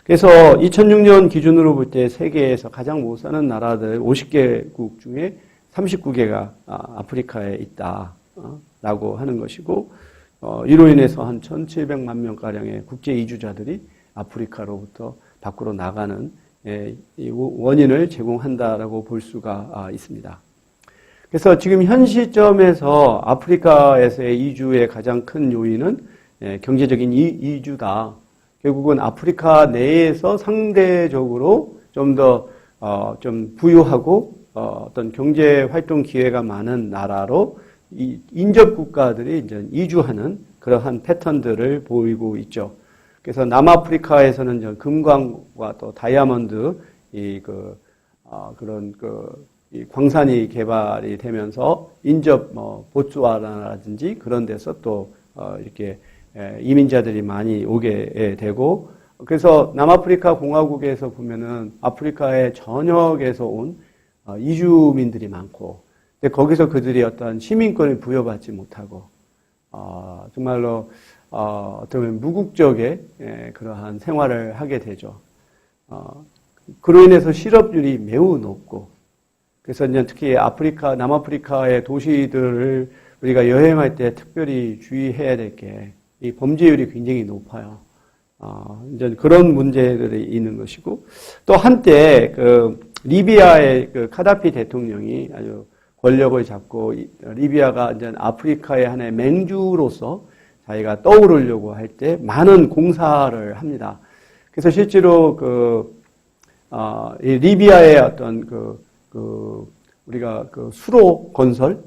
그래서 2006년 기준으로 볼 때 세계에서 가장 못 사는 나라들 50개국 중에 39개가 아프리카에 있다라고 하는 것이고, 이로 인해서 한 1,700만 명가량의 국제 이주자들이 아프리카로부터 밖으로 나가는 이 원인을 제공한다라고 볼 수가 있습니다. 그래서 지금 현 시점에서 아프리카에서의 이주의 가장 큰 요인은 경제적인 이주다. 결국은 아프리카 내에서 상대적으로 좀 더 좀 부유하고 어떤 경제 활동 기회가 많은 나라로 인접 국가들이 이제 이주하는 그러한 패턴들을 보이고 있죠. 그래서 남아프리카에서는 금광과 또 다이아몬드 그런 이 광산이 개발이 되면서 인접 보츠와나라든지 그런 데서 또 이렇게 이민자들이 많이 오게 되고, 그래서 남아프리카 공화국에서 보면은 아프리카의 전역에서 온 이주민들이 많고, 근데 거기서 그들이 어떤 시민권을 부여받지 못하고 정말로 어떤 무국적의 그러한 생활을 하게 되죠. 그로 인해서 실업률이 매우 높고, 그래서 이제 특히 남아프리카의 도시들을 우리가 여행할 때 특별히 주의해야 될 게 이 범죄율이 굉장히 높아요. 이제 그런 문제들이 있는 것이고, 또 한때 리비아의 카다피 대통령이 아주 권력을 잡고 리비아가 이제 아프리카의 하나의 맹주로서 자기가 떠오르려고 할 때 많은 공사를 합니다. 그래서 실제로 이 리비아의 어떤 우리가 수로 건설,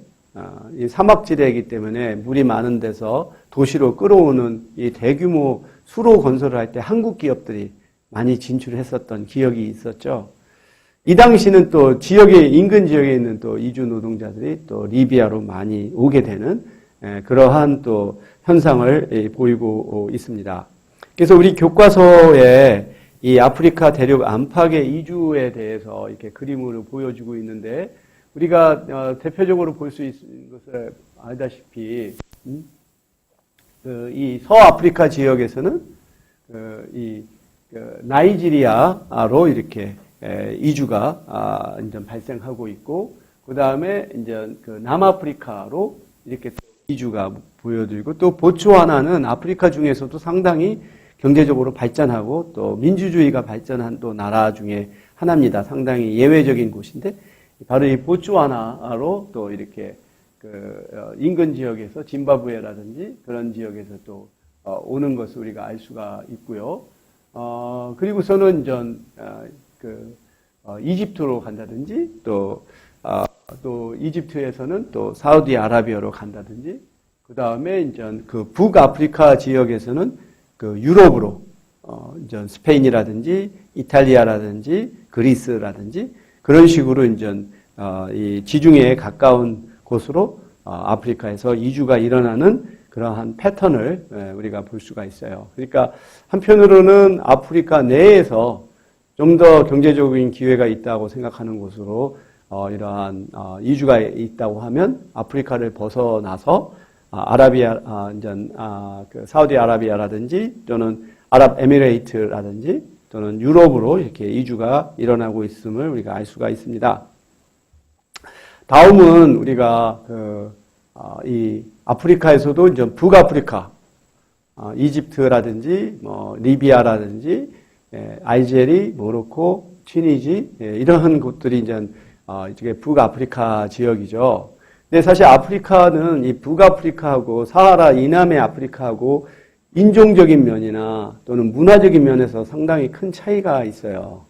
이 사막지대이기 때문에 물이 많은 데서 도시로 끌어오는 이 대규모 수로 건설을 할 때 한국 기업들이 많이 진출했었던 기억이 있었죠. 이 당시는 또 인근 지역에 있는 또 이주 노동자들이 또 리비아로 많이 오게 되는 그러한 또 현상을 보이고 있습니다. 그래서 우리 교과서에 이 아프리카 대륙 안팎의 이주에 대해서 이렇게 그림으로 보여주고 있는데, 우리가 대표적으로 볼 수 있는 것을 알다시피 이 서아프리카 지역에서는 나이지리아로 이렇게 이주가 이제 발생하고 있고, 그 다음에 이제 남아프리카로 이렇게 이주가 보여들고, 또 보츠와나는 아프리카 중에서도 상당히 경제적으로 발전하고 또 민주주의가 발전한 또 나라 중에 하나입니다. 상당히 예외적인 곳인데, 바로 이 보츠와나로 또 이렇게 인근 지역에서 짐바브웨라든지 그런 지역에서 또 오는 것을 우리가 알 수가 있고요. 그리고서는 이집트로 간다든지 또 이집트에서는 또 사우디아라비아로 간다든지, 그 다음에 이제 북아프리카 지역에서는 유럽으로 이제 스페인이라든지 이탈리아라든지 그리스라든지 그런 식으로 이제 이 지중해에 가까운 곳으로 아프리카에서 이주가 일어나는 그러한 패턴을 우리가 볼 수가 있어요. 그러니까 한편으로는 아프리카 내에서 좀 더 경제적인 기회가 있다고 생각하는 곳으로 이러한 이주가 있다고 하면, 아프리카를 벗어나서 사우디아라비아라든지 또는 아랍에미레이트라든지 또는 유럽으로 이렇게 이주가 일어나고 있음을 우리가 알 수가 있습니다. 다음은 우리가 이 아프리카에서도 이제 북아프리카, 이집트라든지 리비아라든지 알제리, 모로코, 튀니지 이런 곳들이 이제 이게 북아프리카 지역이죠. 근데 사실 아프리카는 이 북아프리카하고 사하라 이남의 아프리카하고 인종적인 면이나 또는 문화적인 면에서 상당히 큰 차이가 있어요.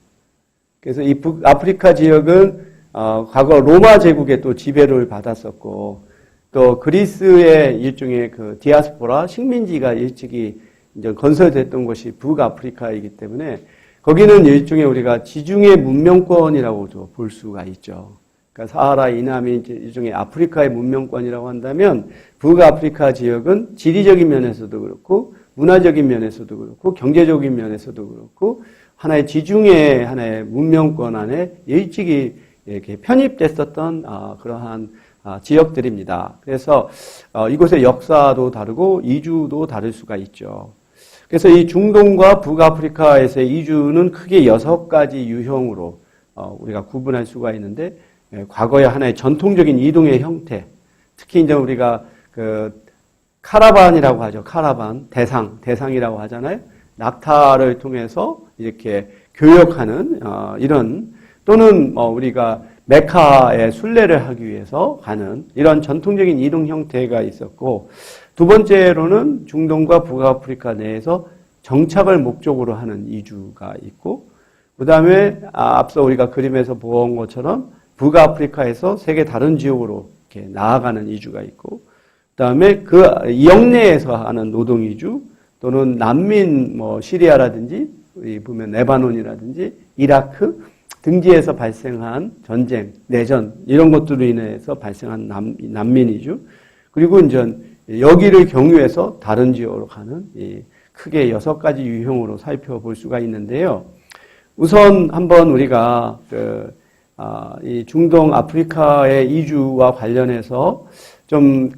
그래서 이 북아프리카 지역은 과거 로마 제국의 또 지배를 받았었고, 또 그리스의 일종의 디아스포라 식민지가 일찍이 이제 건설됐던 것이 북아프리카이기 때문에, 거기는 일종의 우리가 지중해 문명권이라고도 볼 수가 있죠. 그러니까 사하라 이남이 이제 일종의 아프리카의 문명권이라고 한다면, 북아프리카 지역은 지리적인 면에서도 그렇고 문화적인 면에서도 그렇고 경제적인 면에서도 그렇고 하나의 지중해 하나의 문명권 안에 일찍이 이렇게 편입됐었던 그러한 지역들입니다. 그래서 이곳의 역사도 다르고 이주도 다를 수가 있죠. 그래서 이 중동과 북아프리카에서의 이주는 크게 6가지 유형으로 우리가 구분할 수가 있는데, 과거의 하나의 전통적인 이동의 형태, 특히 이제 우리가 카라반이라고 하죠. 카라반, 대상이라고 하잖아요. 낙타를 통해서 이렇게 교역하는 이런, 또는 우리가 메카에 순례를 하기 위해서 가는 이런 전통적인 이동 형태가 있었고, 두 번째로는 중동과 북아프리카 내에서 정착을 목적으로 하는 이주가 있고, 그 다음에 앞서 우리가 그림에서 본 것처럼 북아프리카에서 세계 다른 지역으로 이렇게 나아가는 이주가 있고, 그 다음에 그 영내에서 하는 노동 이주, 또는 난민 시리아라든지 보면 레바논이라든지 이라크 등지에서 발생한 전쟁, 내전 이런 것들로 인해서 발생한 난민 이주, 그리고 이제 여기를 경유해서 다른 지역으로 가는 크게 6가지 유형으로 살펴볼 수가 있는데요. 우선 한번 우리가 이 중동 아프리카의 이주와 관련해서 좀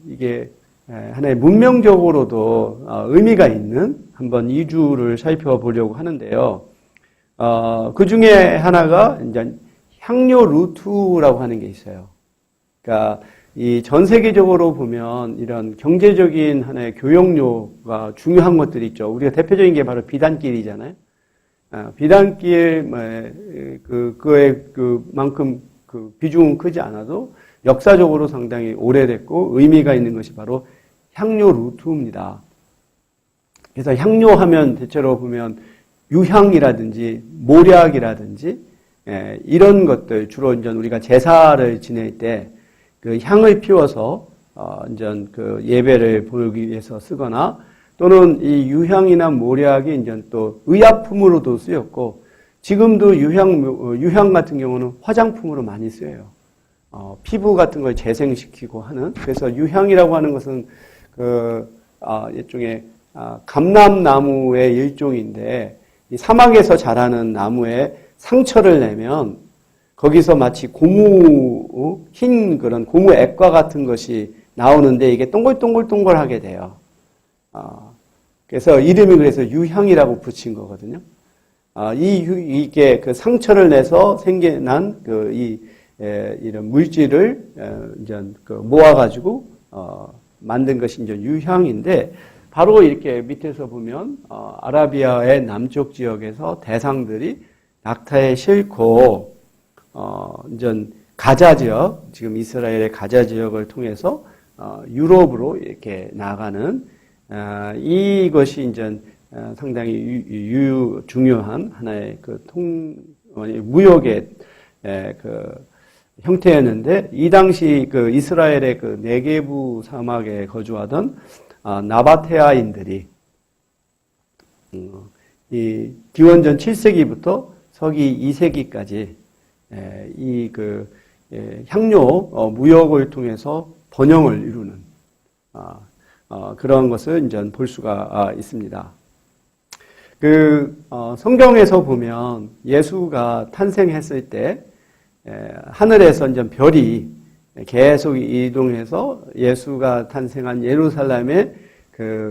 이게 하나의 문명적으로도 의미가 있는 한번 이주를 살펴보려고 하는데요. 그 중에 하나가 이제 향료 루트라고 하는 게 있어요. 그러니까 이 전 세계적으로 보면 이런 경제적인 하나의 교역료가 중요한 것들이 있죠. 우리가 대표적인 게 바로 비단길이잖아요. 비단길 그거의 그만큼 비중은 크지 않아도 역사적으로 상당히 오래됐고 의미가 있는 것이 바로 향료 루트입니다. 그래서 향료하면 대체로 보면 유향이라든지 모략이라든지 이런 것들, 주로 이제 우리가 제사를 지낼 때 그 향을 피워서 이제 그 예배를 보기 위해서 쓰거나, 또는 이 유향이나 모략이 이제 또 의약품으로도 쓰였고, 지금도 유향 같은 경우는 화장품으로 많이 쓰여요. 피부 같은 걸 재생시키고 하는. 그래서 유향이라고 하는 것은 일종의 감람나무의 일종인데, 이 사막에서 자라는 나무에 상처를 내면 거기서 마치 고무, 흰 그런 고무 액과 같은 것이 나오는데 이게 동글동글동글하게 돼요. 그래서 이름이 그래서 유향이라고 붙인 거거든요. 이게 그 상처를 내서 생겨난 이런 물질을 이제 모아가지고 만든 것이 이제 유향인데 바로 이렇게 밑에서 보면 아라비아의 남쪽 지역에서 대상들이 낙타에 싣고 이제 가자 지역, 지금 이스라엘의 가자 지역을 통해서 유럽으로 이렇게 나가는 이것이 이제 상당히 중요한 하나의 무역의 형태였는데 이 당시 이스라엘의 네게부 사막에 거주하던 나바테아인들이 이 기원전 7세기부터 서기 2세기까지 이 향료 무역을 통해서 번영을 이루는 그런 것을 이제 볼 수가 있습니다. 성경에서 보면 예수가 탄생했을 때 하늘에서 이제 별이 계속 이동해서 예수가 탄생한 예루살렘의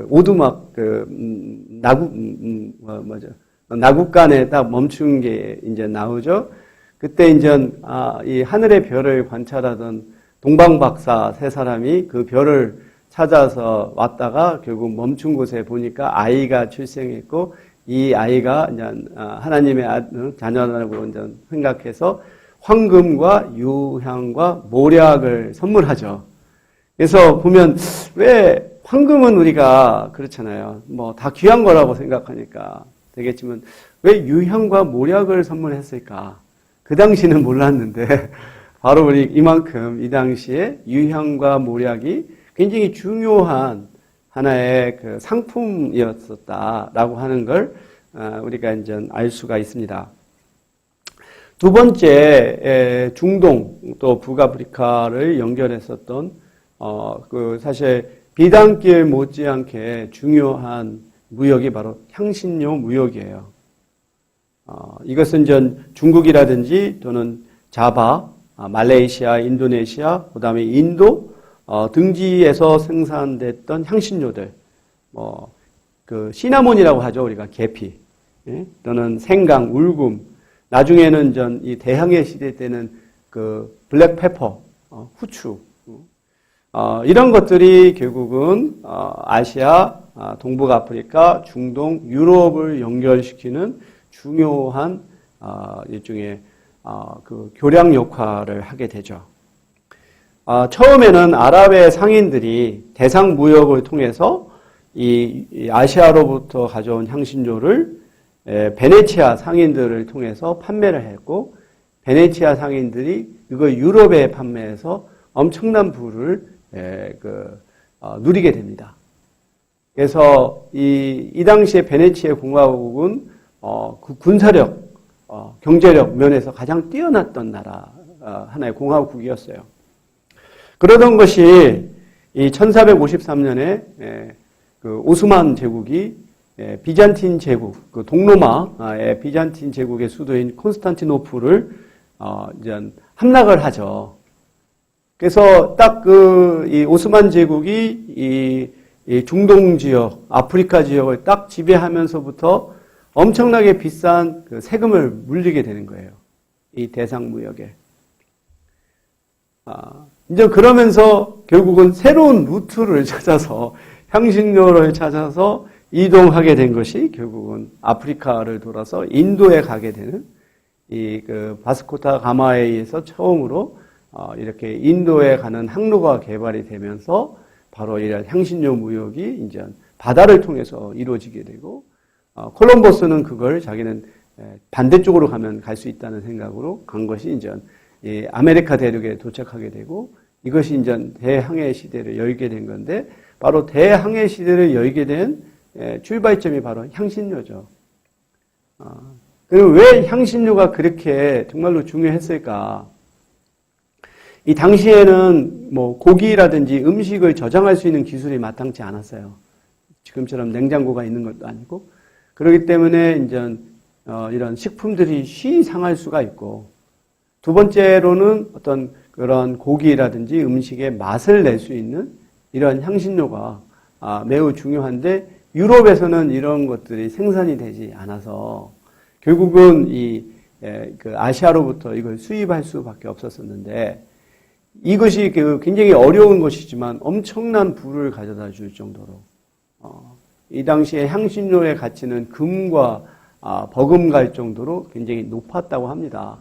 오두막 나국간에 딱 멈춘 게 이제 나오죠. 그때 이제 이 하늘의 별을 관찰하던 동방박사 세 사람이 그 별을 찾아서 왔다가 결국 멈춘 곳에 보니까 아이가 출생했고 이 아이가 이제 하나님의 자녀라고 이제 생각해서 황금과 유향과 모략을 선물하죠. 그래서 보면 왜 황금은 우리가 그렇잖아요. 뭐 다 귀한 거라고 생각하니까 되겠지만 왜 유향과 모략을 선물했을까? 그 당시는 몰랐는데 바로 우리 이만큼 이 당시에 유향과 모략이 굉장히 중요한 하나의 상품이었었다라고 하는 걸 우리가 이제 알 수가 있습니다. 두 번째, 중동 또 북아프리카를 연결했었던 사실 비단길 못지않게 중요한 무역이 바로 향신료 무역이에요. 이것은 전 중국이라든지 또는 자바, 말레이시아, 인도네시아, 그다음에 인도 등지에서 생산됐던 향신료들, 시나몬이라고 하죠 우리가 계피, 또는 생강, 울금, 나중에는 이 대항해 시대 때는 블랙페퍼, 후추, 이런 것들이 결국은 아시아, 동북아프리카, 중동, 유럽을 연결시키는 중요한 일종의 교량 역할을 하게 되죠. 처음에는 아랍의 상인들이 대상 무역을 통해서 이 아시아로부터 가져온 향신료를 베네치아 상인들을 통해서 판매를 했고 베네치아 상인들이 이걸 유럽에 판매해서 엄청난 부를 누리게 됩니다. 그래서 이 당시에 베네치아 공화국은 군사력, 경제력 면에서 가장 뛰어났던 나라, 하나의 공화국이었어요. 그러던 것이 이 1453년에 오스만 제국이 비잔틴 제국, 동로마의 비잔틴 제국의 수도인 콘스탄티노플을 이제 함락을 하죠. 그래서 딱 이 오스만 제국이 이 중동 지역, 아프리카 지역을 딱 지배하면서부터 엄청나게 비싼 세금을 물리게 되는 거예요. 이 대상 무역에. 이제 그러면서 결국은 새로운 루트를 찾아서 향신료를 찾아서 이동하게 된 것이 결국은 아프리카를 돌아서 인도에 가게 되는 이 바스코타 가마에 의해서 처음으로 이렇게 인도에 가는 항로가 개발이 되면서 바로 이런 향신료 무역이 이제 바다를 통해서 이루어지게 되고 콜럼버스는 그걸 자기는 반대쪽으로 가면 갈 수 있다는 생각으로 간 것이 이제 이 아메리카 대륙에 도착하게 되고 이것이 이제 대항해 시대를 열게 된 건데 바로 대항해 시대를 열게 된 출발점이 바로 향신료죠. 그리고 왜 향신료가 그렇게 정말로 중요했을까? 이 당시에는 뭐 고기라든지 음식을 저장할 수 있는 기술이 마땅치 않았어요. 지금처럼 냉장고가 있는 것도 아니고 그렇기 때문에 이제 이런 식품들이 쉬이 상할 수가 있고, 두 번째로는 어떤 그런 고기라든지 음식의 맛을 낼 수 있는 이런 향신료가 매우 중요한데, 유럽에서는 이런 것들이 생산이 되지 않아서 결국은 그 아시아로부터 이걸 수입할 수밖에 없었었는데, 이것이 굉장히 어려운 것이지만 엄청난 부를 가져다 줄 정도로 이 당시에 향신료의 가치는 금과 버금갈 정도로 굉장히 높았다고 합니다.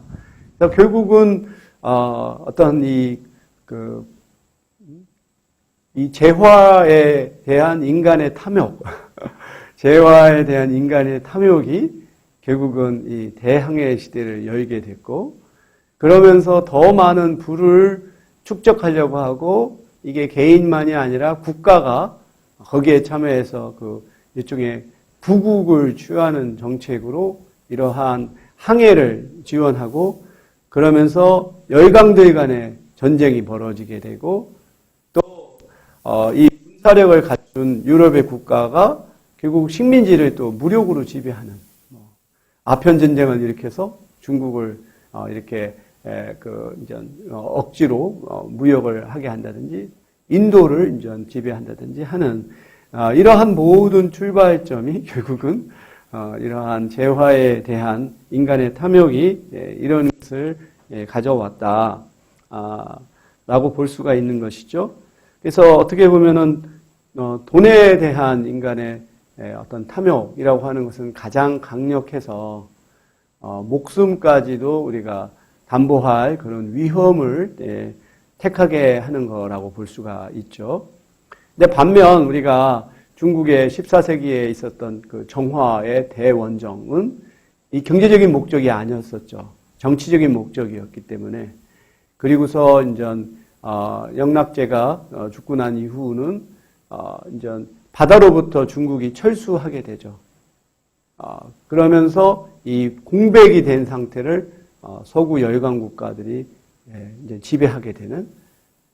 그래서 결국은 어떤 이 재화에 대한 인간의 탐욕, 재화에 대한 인간의 탐욕이 결국은 이 대항해 시대를 열게 됐고, 그러면서 더 많은 부를 축적하려고 하고, 이게 개인만이 아니라 국가가 거기에 참여해서 일종의 부국을 취하는 정책으로 이러한 항해를 지원하고, 그러면서 열강들 간의 전쟁이 벌어지게 되고, 또 이 군사력을 갖춘 유럽의 국가가 결국 식민지를 또 무력으로 지배하는, 아편 전쟁을 일으켜서 중국을 이렇게 억지로 무역을 하게 한다든지, 인도를 지배한다든지 하는 이러한 모든 출발점이 결국은 이러한 재화에 대한 인간의 탐욕이 이런 것을 가져왔다 라고 볼 수가 있는 것이죠. 그래서 어떻게 보면은 돈에 대한 인간의 어떤 탐욕이라고 하는 것은 가장 강력해서 목숨까지도 우리가 담보할 그런 위험을 택하게 하는 거라고 볼 수가 있죠. 근데 반면 우리가 중국의 14세기에 있었던 그 정화의 대원정은 이 경제적인 목적이 아니었었죠. 정치적인 목적이었기 때문에. 그리고서 이제 영락제가 죽고 난 이후는 이제 바다로부터 중국이 철수하게 되죠. 그러면서 이 공백이 된 상태를 서구 열강 국가들이 이제 지배하게 되는.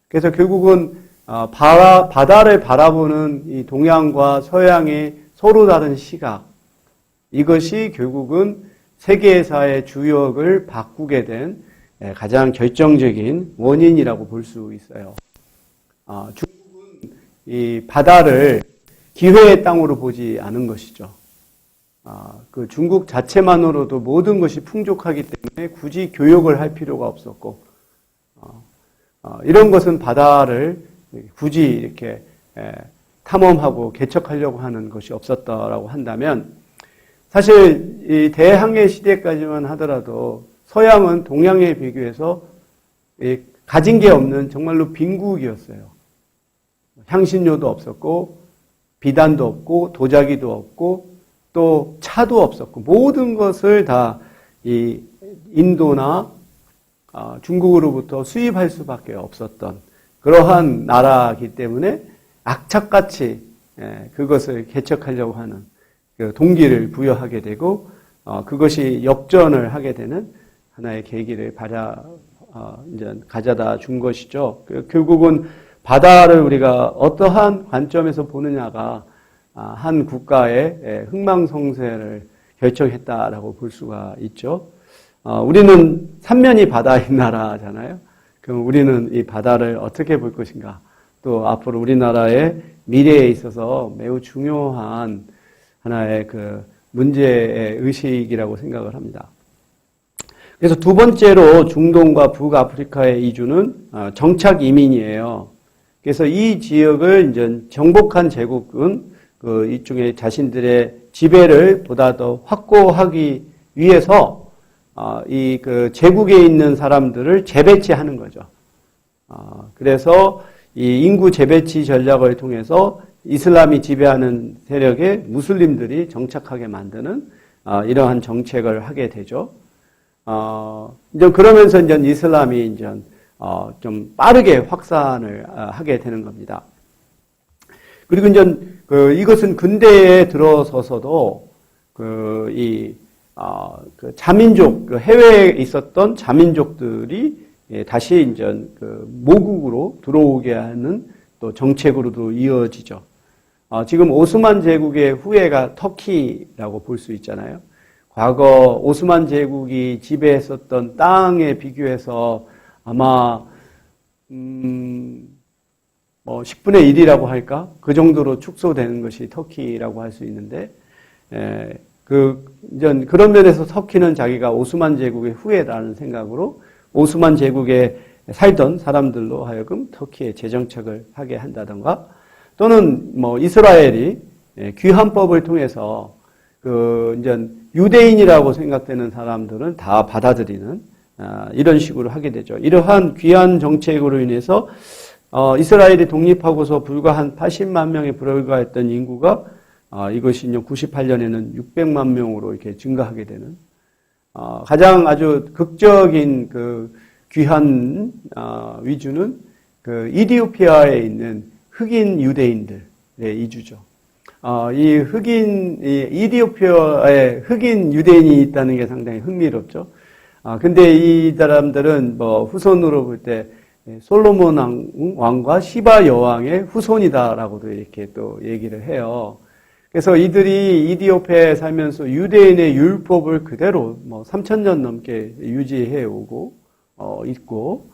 그래서 결국은 바다를 바라보는 이 동양과 서양의 서로 다른 시각, 이것이 결국은 세계사의 주역을 바꾸게 된 가장 결정적인 원인이라고 볼 수 있어요. 중국은 이 바다를 기회의 땅으로 보지 않은 것이죠. 그 중국 자체만으로도 모든 것이 풍족하기 때문에 굳이 교역을 할 필요가 없었고, 이런 것은 바다를 굳이 이렇게 탐험하고 개척하려고 하는 것이 없었다라고 한다면, 사실 이 대항해 시대까지만 하더라도 서양은 동양에 비교해서 가진 게 없는 정말로 빈국이었어요. 향신료도 없었고, 비단도 없고, 도자기도 없고, 또 차도 없었고, 모든 것을 다 이 인도나 중국으로부터 수입할 수밖에 없었던 그러한 나라이기 때문에 악착같이 그것을 개척하려고 하는 그 동기를 부여하게 되고, 그것이 역전을 하게 되는 하나의 계기를 이제 가져다 준 것이죠. 결국은 바다를 우리가 어떠한 관점에서 보느냐가 한 국가의 흥망성쇠를 결정했다라고 볼 수가 있죠. 우리는 삼면이 바다인 나라잖아요. 그럼 우리는 이 바다를 어떻게 볼 것인가? 또 앞으로 우리나라의 미래에 있어서 매우 중요한 하나의 그 문제의 의식이라고 생각을 합니다. 그래서 두 번째로 중동과 북아프리카의 이주는 정착 이민이에요. 그래서 이 지역을 이제 정복한 제국은 그 이쪽에 자신들의 지배를 보다 더 확고하기 위해서 이 그 제국에 있는 사람들을 재배치하는 거죠. 그래서 이 인구 재배치 전략을 통해서 이슬람이 지배하는 세력에 무슬림들이 정착하게 만드는 이러한 정책을 하게 되죠. 이제 그러면서 이제 이슬람이 이제 좀 빠르게 확산을 하게 되는 겁니다. 그리고 이제 이것은 근대에 들어서서도 그 자민족, 해외에 있었던 자민족들이 다시 이제 모국으로 들어오게 하는 또 정책으로도 이어지죠. 지금 오스만 제국의 후예가 터키라고 볼 수 있잖아요. 과거 오스만 제국이 지배했었던 땅에 비교해서 아마 뭐 10분의 1이라고 할까? 그 정도로 축소되는 것이 터키라고 할 수 있는데, 그런 면에서 터키는 자기가 오스만 제국의 후예라는 생각으로 오스만 제국에 살던 사람들로 하여금 터키에 재정착을 하게 한다던가, 또는 뭐 이스라엘이 귀환법을 통해서 이제 유대인이라고 생각되는 사람들은 다 받아들이는 이런 식으로 하게 되죠. 이러한 귀환 정책으로 인해서 이스라엘이 독립하고서 불과 한 80만 명에 불과했던 인구가 이것이 98년에는 600만 명으로 이렇게 증가하게 되는 가장 아주 극적인 그 귀환 위주는 그 이디오피아에 있는 흑인 유대인들의 이주죠. 이디오피아에 흑인 유대인이 있다는 게 상당히 흥미롭죠. 근데 이 사람들은 뭐 후손으로 볼 때 솔로몬 왕과 시바 여왕의 후손이다라고도 이렇게 또 얘기를 해요. 그래서 이들이 이디오피아에 살면서 유대인의 율법을 그대로 뭐 3,000년 넘게 유지해 오고 있고,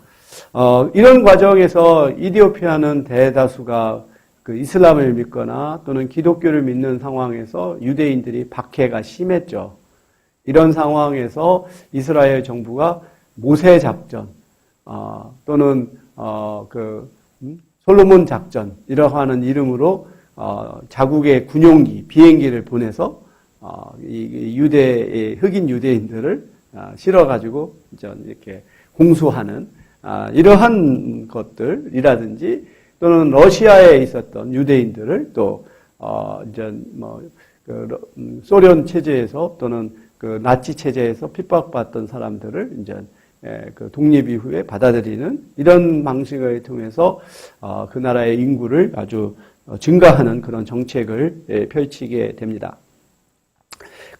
이런 과정에서 이디오피아는 대다수가 그 이슬람을 믿거나 또는 기독교를 믿는 상황에서 유대인들이 박해가 심했죠. 이런 상황에서 이스라엘 정부가 모세 작전, 또는 솔로몬 작전 이러하는 이름으로 자국의 군용기, 비행기를 보내서 이 흑인 유대인들을 실어가지고 이렇게 공수하는 이러한 것들이라든지, 또는 러시아에 있었던 유대인들을 또 이제 소련 체제에서 또는 그 나치 체제에서 핍박받던 사람들을 이제 그 독립 이후에 받아들이는 이런 방식을 통해서 그 나라의 인구를 아주 증가하는 그런 정책을 펼치게 됩니다.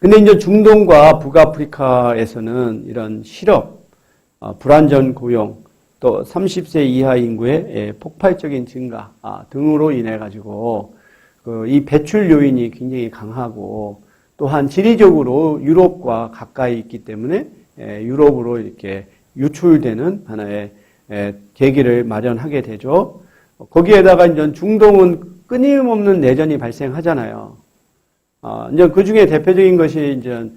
근데 이제 중동과 북아프리카에서는 이런 실업, 불안전 고용, 또 30세 이하 인구의 폭발적인 증가 등으로 인해 가지고 이 배출 요인이 굉장히 강하고, 또한 지리적으로 유럽과 가까이 있기 때문에 유럽으로 이렇게 유출되는 하나의 계기를 마련하게 되죠. 거기에다가 이제 중동은 끊임없는 내전이 발생하잖아요. 이제 그 중에 대표적인 것이 이제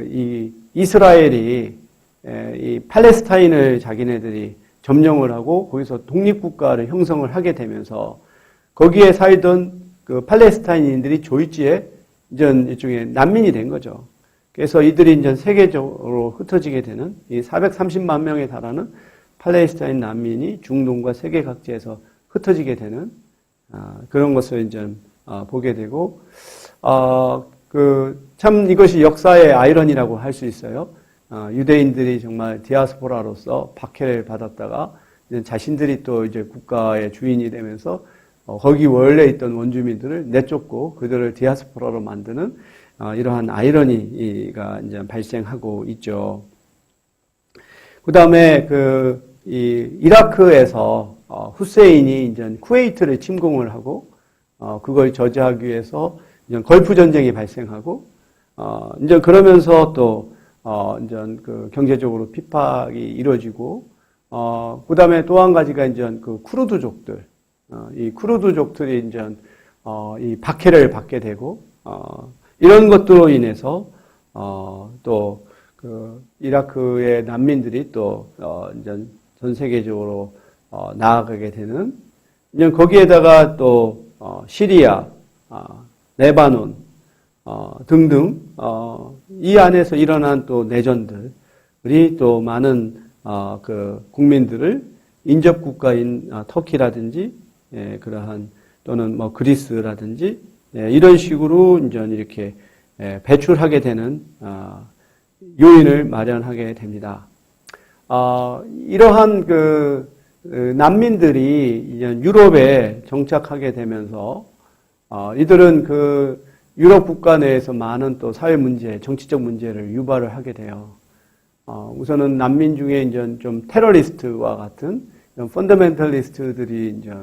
이 이스라엘이 이 팔레스타인을 자기네들이 점령을 하고 거기서 독립국가를 형성을 하게 되면서 거기에 살던 그 팔레스타인인들이 졸지에 이제 일종의 난민이 된 거죠. 그래서 이들이 이제 세계적으로 흩어지게 되는 이 430만 명에 달하는 팔레스타인 난민이 중동과 세계 각지에서 흩어지게 되는 그런 것을 이제 보게 되고, 참 이것이 역사의 아이러니라고 할 수 있어요. 유대인들이 정말 디아스포라로서 박해를 받았다가 이제 자신들이 또 이제 국가의 주인이 되면서 거기 원래 있던 원주민들을 내쫓고 그들을 디아스포라로 만드는 이러한 아이러니가 이제 발생하고 있죠. 그 다음에 이라크에서 후세인이 이제 쿠웨이트를 침공을 하고 그걸 저지하기 위해서 이제 걸프 전쟁이 발생하고 이제 그러면서 또 이제 경제적으로 핍박이 이루어지고 그 다음에 또 한 가지가 이제 쿠르드족들, 이 쿠르드족들이 이제 이 박해를 받게 되고 이런 것들로 인해서 또 이라크의 난민들이 또 이제 전 세계적으로 나아가게 되는, 이제 거기에다가 또 시리아, 레바논 등등 이 안에서 일어난 또 내전들이 또 많은 국민들을 인접 국가인 터키라든지 그러한 또는 뭐 그리스라든지 이런 식으로 이제 이렇게 배출하게 되는 요인을 마련하게 됩니다. 이러한 난민들이 이제 유럽에 정착하게 되면서 이들은 유럽 국가 내에서 많은 또 사회 문제, 정치적 문제를 유발을 하게 돼요. 우선은 난민 중에 이제 좀 테러리스트와 같은 펀더멘털리스트들이 이제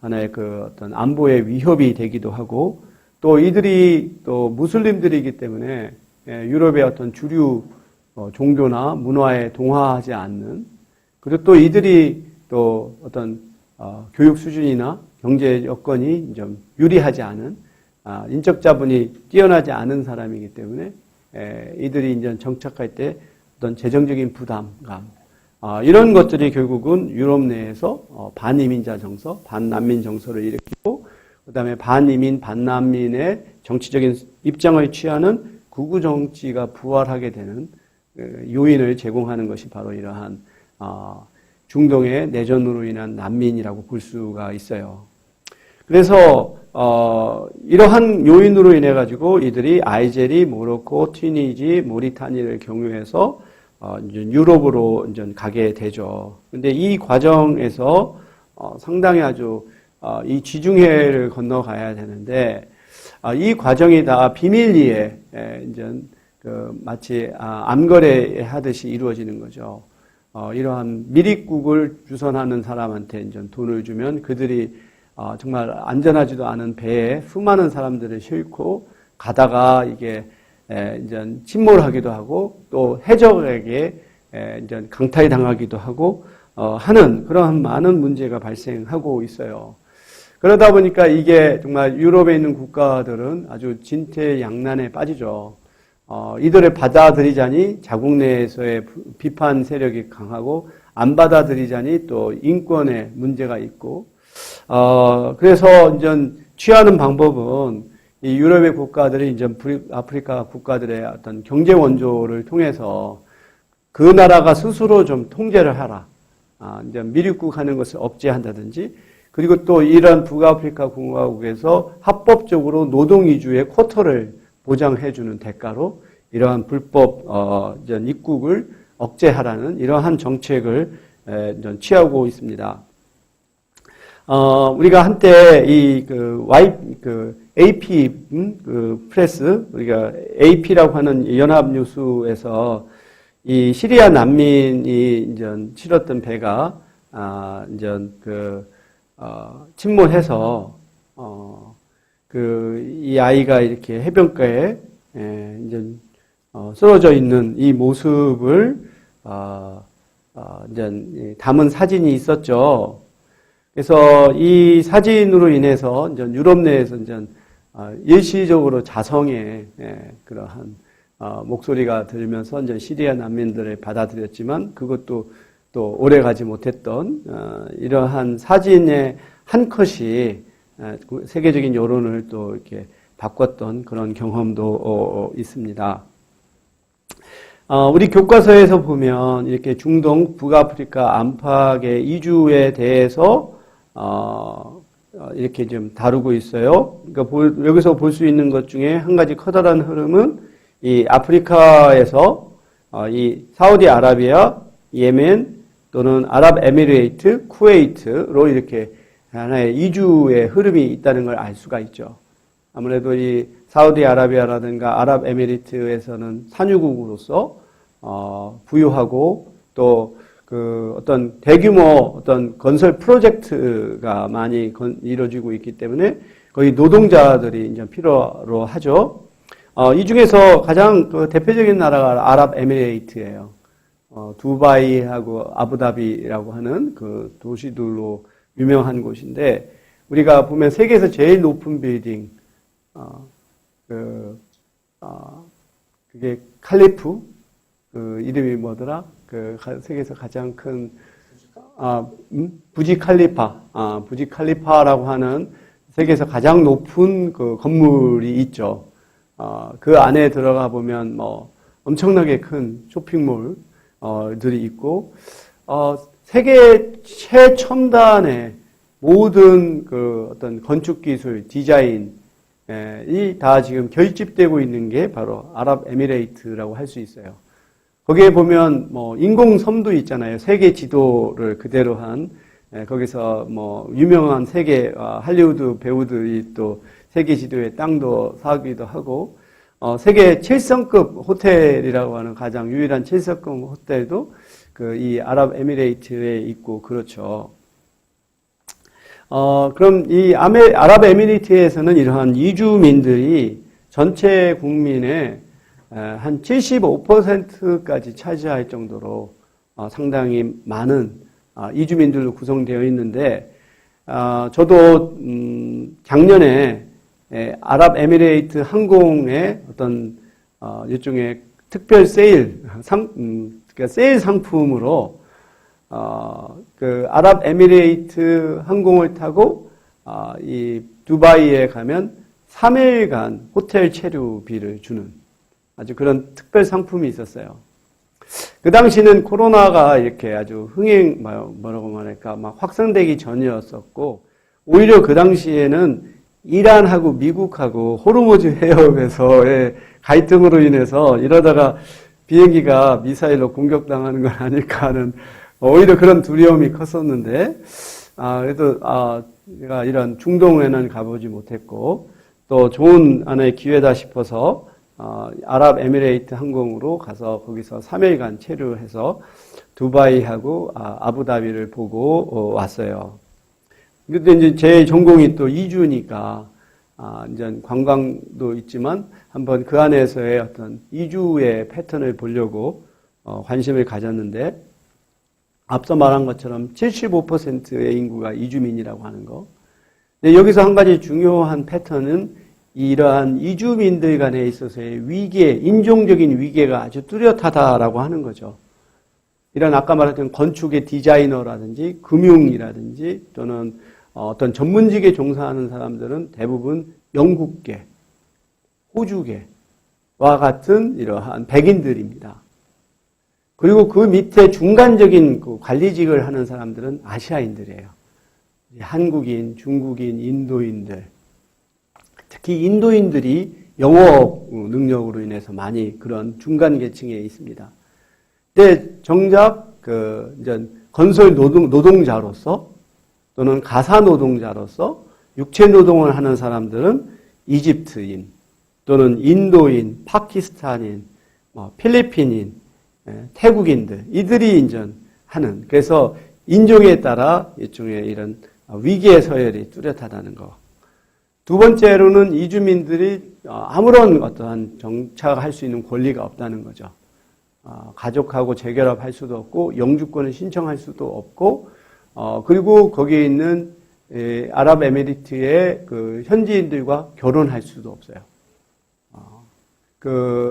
하나의 어떤 안보의 위협이 되기도 하고, 또 이들이 또 무슬림들이기 때문에 유럽의 어떤 주류 종교나 문화에 동화하지 않는, 그리고 또 이들이 또 어떤 교육 수준이나 경제 여건이 좀 유리하지 않은, 인적 자본이 뛰어나지 않은 사람이기 때문에 이들이 이제 정착할 때 어떤 재정적인 부담감, 이런 것들이 결국은 유럽 내에서 반이민자 정서, 반난민 정서를 일으키고, 그 다음에 반이민, 반난민의 정치적인 입장을 취하는 극우 정치가 부활하게 되는 요인을 제공하는 것이 바로 이러한 중동의 내전으로 인한 난민이라고 볼 수가 있어요. 그래서 이러한 요인으로 인해 가지고 이들이 알제리, 모로코, 튀니지, 모리타니를 경유해서 이제 유럽으로 이제 가게 되죠. 근데 이 과정에서 상당히 아주 이 지중해를 건너가야 되는데 이 과정이 다 비밀리에 이제 마치 암거래 하듯이 이루어지는 거죠. 이러한 미립국을 주선하는 사람한테 이제 돈을 주면 그들이 정말 안전하지도 않은 배에 수많은 사람들을 싣고 가다가 이게 이제 침몰하기도 하고 또 해적에게 이제 강탈 당하기도 하고 하는 그러한 많은 문제가 발생하고 있어요. 그러다 보니까 이게 정말 유럽에 있는 국가들은 아주 진퇴양난에 빠지죠. 이들을 받아들이자니 자국 내에서의 비판 세력이 강하고 안 받아들이자니 또 인권에 문제가 있고, 그래서 이제 취하는 방법은 이 유럽의 국가들이 이제 아프리카 국가들의 어떤 경제 원조를 통해서 그 나라가 스스로 좀 통제를 하라. 이제 미립국 하는 것을 억제한다든지, 그리고 또 이런 북아프리카 공화국에서 합법적으로 노동 이주의 쿼터를 보장해주는 대가로 이러한 불법 입국을 억제하라는 이러한 정책을 취하고 있습니다. 우리가 한때 AP 프레스, 우리가 AP라고 하는 연합뉴스에서 이 시리아 난민이 이제 실었던 배가 이제 침몰해서 이 아이가 이렇게 해변가에 이제 쓰러져 있는 이 모습을 이제 담은 사진이 있었죠. 그래서 이 사진으로 인해서 이제 유럽 내에서 이제 일시적으로 자성의 그러한 목소리가 들면서 이제 시리아 난민들을 받아들였지만 그것도 또 오래 가지 못했던 이러한 사진의 한 컷이 세계적인 여론을 또 이렇게 바꿨던 그런 경험도 있습니다. 우리 교과서에서 보면 이렇게 중동, 북아프리카 안팎의 이주에 대해서 이렇게 좀 다루고 있어요. 그러니까 여기서 볼 수 있는 것 중에 한 가지 커다란 흐름은 이 아프리카에서 이 사우디아라비아, 예멘 또는 아랍에미레이트, 쿠웨이트로 이렇게 하나의 이주의 흐름이 있다는 걸 알 수가 있죠. 아무래도 이 사우디아라비아라든가 아랍에미리트에서는 산유국으로서 부유하고 또 그 어떤 대규모 어떤 건설 프로젝트가 많이 이루어지고 있기 때문에 거의 노동자들이 이제 필요로 하죠. 이 중에서 가장 그 대표적인 나라가 아랍에미레이트예요. 두바이하고 아부다비라고 하는 그 도시들로 유명한 곳인데 우리가 보면 세계에서 제일 높은 빌딩 그게 칼리프 그 이름이 뭐더라? 그 세계에서 가장 큰 부지 칼리파라고 하는 세계에서 가장 높은 그 건물이 있죠. 그 안에 들어가 보면 뭐 엄청나게 큰 쇼핑몰들이 있고 세계 최첨단의 모든 그 어떤 건축 기술, 디자인이 다 지금 결집되고 있는 게 바로 아랍에미레이트라고 할 수 있어요. 거기에 보면 뭐 인공섬도 있잖아요. 세계 지도를 그대로 한 거기서 뭐 유명한 세계 할리우드 배우들이 또 세계 지도에 땅도 사기도 하고 세계 7성급 호텔이라고 하는 가장 유일한 7성급 호텔도 그 이 아랍에미레이트에 있고 그렇죠. 그럼 이 아랍에미리트에서는 이러한 이주민들이 전체 국민의 한 75%까지 차지할 정도로 상당히 많은 이주민들로 구성되어 있는데, 저도 작년에 아랍에미레이트 항공의 어떤 일종의 특별 세일 그러니까 세일 상품으로 그 아랍에미레이트 항공을 타고 이 두바이에 가면 3일간 호텔 체류비를 주는 아주 그런 특별 상품이 있었어요. 그 당시는 코로나가 이렇게 아주 뭐라고 말할까, 막 확산되기 전이었었고, 오히려 그 당시에는 이란하고 미국하고 호르무즈 해협에서의 갈등으로 인해서 이러다가 비행기가 미사일로 공격당하는 건 아닐까 하는 오히려 그런 두려움이 컸었는데, 그래도 제가 이런 중동에는 가보지 못했고, 또 좋은 하나의 기회다 싶어서 아랍에미레이트 항공으로 가서 거기서 3일간 체류해서 두바이하고 아부다비를 보고 왔어요. 근데 이제 제 전공이 또 이주니까 이제 관광도 있지만 한번 그 안에서의 어떤 이주의 패턴을 보려고 관심을 가졌는데, 앞서 말한 것처럼 75%의 인구가 이주민이라고 하는 거. 근데 여기서 한 가지 중요한 패턴은 이러한 이주민들 간에 있어서의 위계, 인종적인 위계가 아주 뚜렷하다라고 하는 거죠. 이런 아까 말했던 건축의 디자이너라든지 금융이라든지 또는 어떤 전문직에 종사하는 사람들은 대부분 영국계, 호주계와 같은 이러한 백인들입니다. 그리고 그 밑에 중간적인 그 관리직을 하는 사람들은 아시아인들이에요. 한국인, 중국인, 인도인들. 특히 인도인들이 영어 능력으로 인해서 많이 그런 중간 계층에 있습니다. 근데 정작 이제 건설 노동자로서 또는 가사 노동자로서 육체 노동을 하는 사람들은 이집트인 또는 인도인, 파키스탄인, 필리핀인, 태국인들, 이들이 이제 하는, 그래서 인종에 따라 일종의 이런 위계의 서열이 뚜렷하다는 거. 두 번째로는 이주민들이 아무런 어떠한 정착할 수 있는 권리가 없다는 거죠. 가족하고 재결합할 수도 없고 영주권을 신청할 수도 없고, 그리고 거기에 있는 아랍에미리트의 그 현지인들과 결혼할 수도 없어요.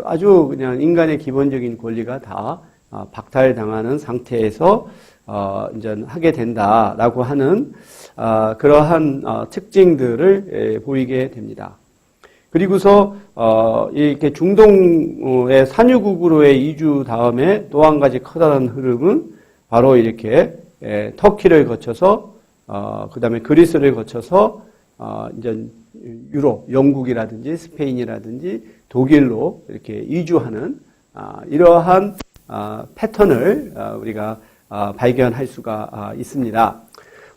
아주 그냥 인간의 기본적인 권리가 다 박탈당하는 상태에서 이제 하게 된다라고 하는 그러한 특징들을 보이게 됩니다. 그리고서 이렇게 중동의 산유국으로의 이주 다음에 또 한 가지 커다란 흐름은 바로 이렇게 터키를 거쳐서 그다음에 그리스를 거쳐서 이제 유럽, 영국이라든지 스페인이라든지 독일로 이렇게 이주하는 이러한 패턴을 우리가 발견할 수가 있습니다.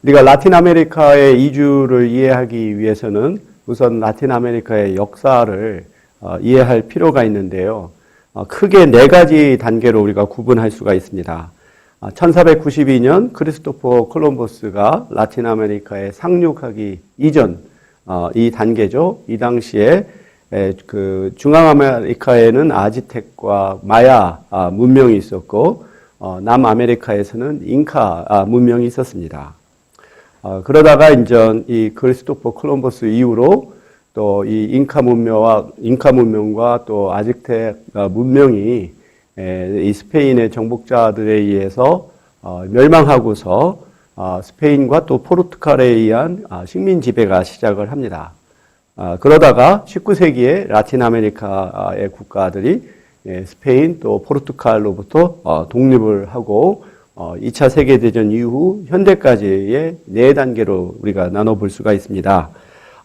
우리가 라틴 아메리카의 이주를 이해하기 위해서는 우선 라틴 아메리카의 역사를 이해할 필요가 있는데요. 크게 네 가지 단계로 우리가 구분할 수가 있습니다. 1492년 크리스토퍼 콜럼버스가 라틴 아메리카에 상륙하기 이전 이 단계죠. 이 당시에 그 중앙아메리카에는 아즈텍과 마야 문명이 있었고, 남아메리카에서는 잉카 문명이 있었습니다. 그러다가 이제 이 크리스토퍼 콜럼버스 이후로 또 이 잉카 문명과 또 아즈텍 문명이 이 스페인의 정복자들에 의해서 멸망하고서 스페인과 또 포르투갈에 의한 식민 지배가 시작을 합니다. 그러다가 19세기에 라틴 아메리카의 국가들이 스페인 또 포르투갈로부터 독립을 하고 2차 세계대전 이후 현대까지의 네 단계로 우리가 나눠볼 수가 있습니다.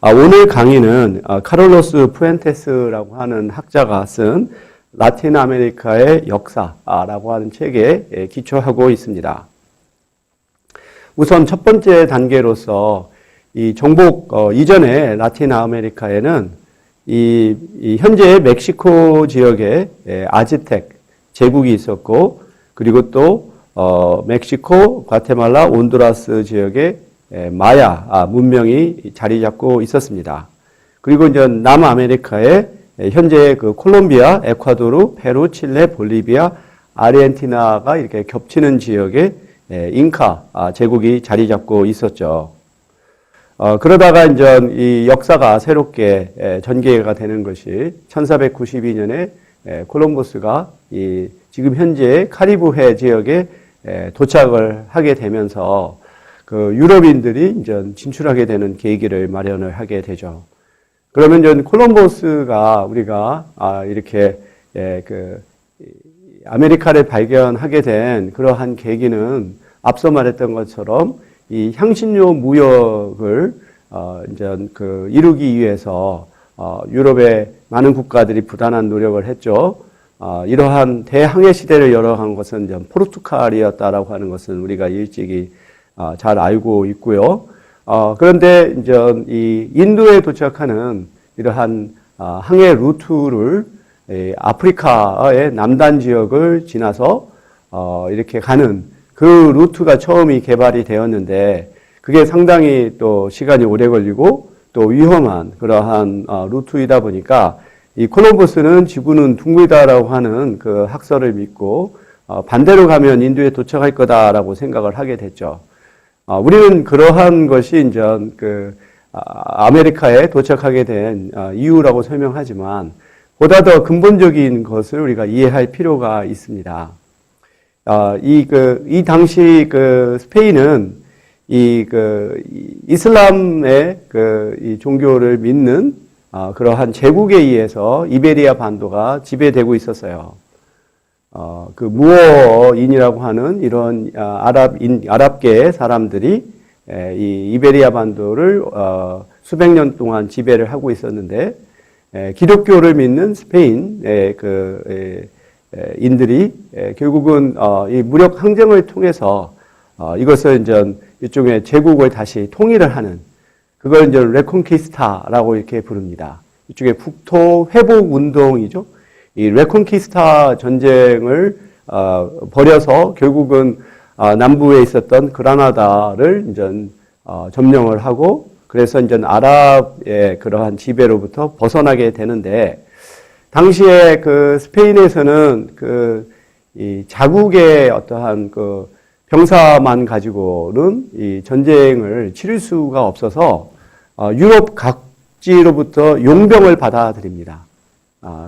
오늘 강의는 카를로스 푸엔테스라고 하는 학자가 쓴 라틴 아메리카의 역사라고 하는 책에 기초하고 있습니다. 우선 첫 번째 단계로서 이 정복 이전에 라틴 아메리카에는 이 현재의 멕시코 지역에 아즈텍 제국이 있었고, 그리고 또 멕시코, 과테말라, 온두라스 지역에 마야 문명이 자리 잡고 있었습니다. 그리고 이제 남아메리카에 현재 그 콜롬비아, 에콰도르, 페루, 칠레, 볼리비아, 아르헨티나가 이렇게 겹치는 지역에 잉카 제국이 자리 잡고 있었죠. 그러다가 이제 이 역사가 새롭게 전개가 되는 것이 1492년에 콜럼버스가 이 지금 현재 카리브해 지역에 도착을 하게 되면서 그 유럽인들이 이제 진출하게 되는 계기를 마련을 하게 되죠. 그러면 이제 콜럼버스가 우리가 이렇게 그 아메리카를 발견하게 된 그러한 계기는 앞서 말했던 것처럼 이 향신료 무역을 이제 그 이루기 위해서 유럽의 많은 국가들이 부단한 노력을 했죠. 이러한 대항해 시대를 열어간 것은 이제 포르투갈이었다라고 하는 것은 우리가 일찍이 잘 알고 있고요. 그런데 이제 이 인도에 도착하는 이러한 항해 루트를 아프리카의 남단 지역을 지나서 이렇게 가는 그 루트가 처음이 개발이 되었는데 그게 상당히 또 시간이 오래 걸리고 또 위험한 그러한 루트이다 보니까 이 콜럼버스는 지구는 둥글다라고 하는 그 학설을 믿고 반대로 가면 인도에 도착할 거다라고 생각을 하게 됐죠. 우리는 그러한 것이 이제 그 아메리카에 도착하게 된 이유라고 설명하지만 보다 더 근본적인 것을 우리가 이해할 필요가 있습니다. 이 당시 그 스페인은 이슬람의 이 종교를 믿는 그러한 제국에 의해서 이베리아 반도가 지배되고 있었어요. 그 무어인이라고 하는 이런 아랍계 사람들이 이 이베리아 반도를 수백 년 동안 지배를 하고 있었는데 기독교를 믿는 스페인의 인들이 결국은 이 무력 항쟁을 통해서 이것을 이제 일종의 제국을 다시 통일을 하는 그걸 이제 레콘키스타라고 이렇게 부릅니다. 이쪽에 국토 회복 운동이죠. 이 레콘키스타 전쟁을 벌여서 결국은 남부에 있었던 그라나다를 이제 점령을 하고 그래서 이제 아랍의 그러한 지배로부터 벗어나게 되는데 당시에 그 스페인에서는 이 자국의 어떠한 그 병사만 가지고는 이 전쟁을 치를 수가 없어서 유럽 각지로부터 용병을 받아들입니다.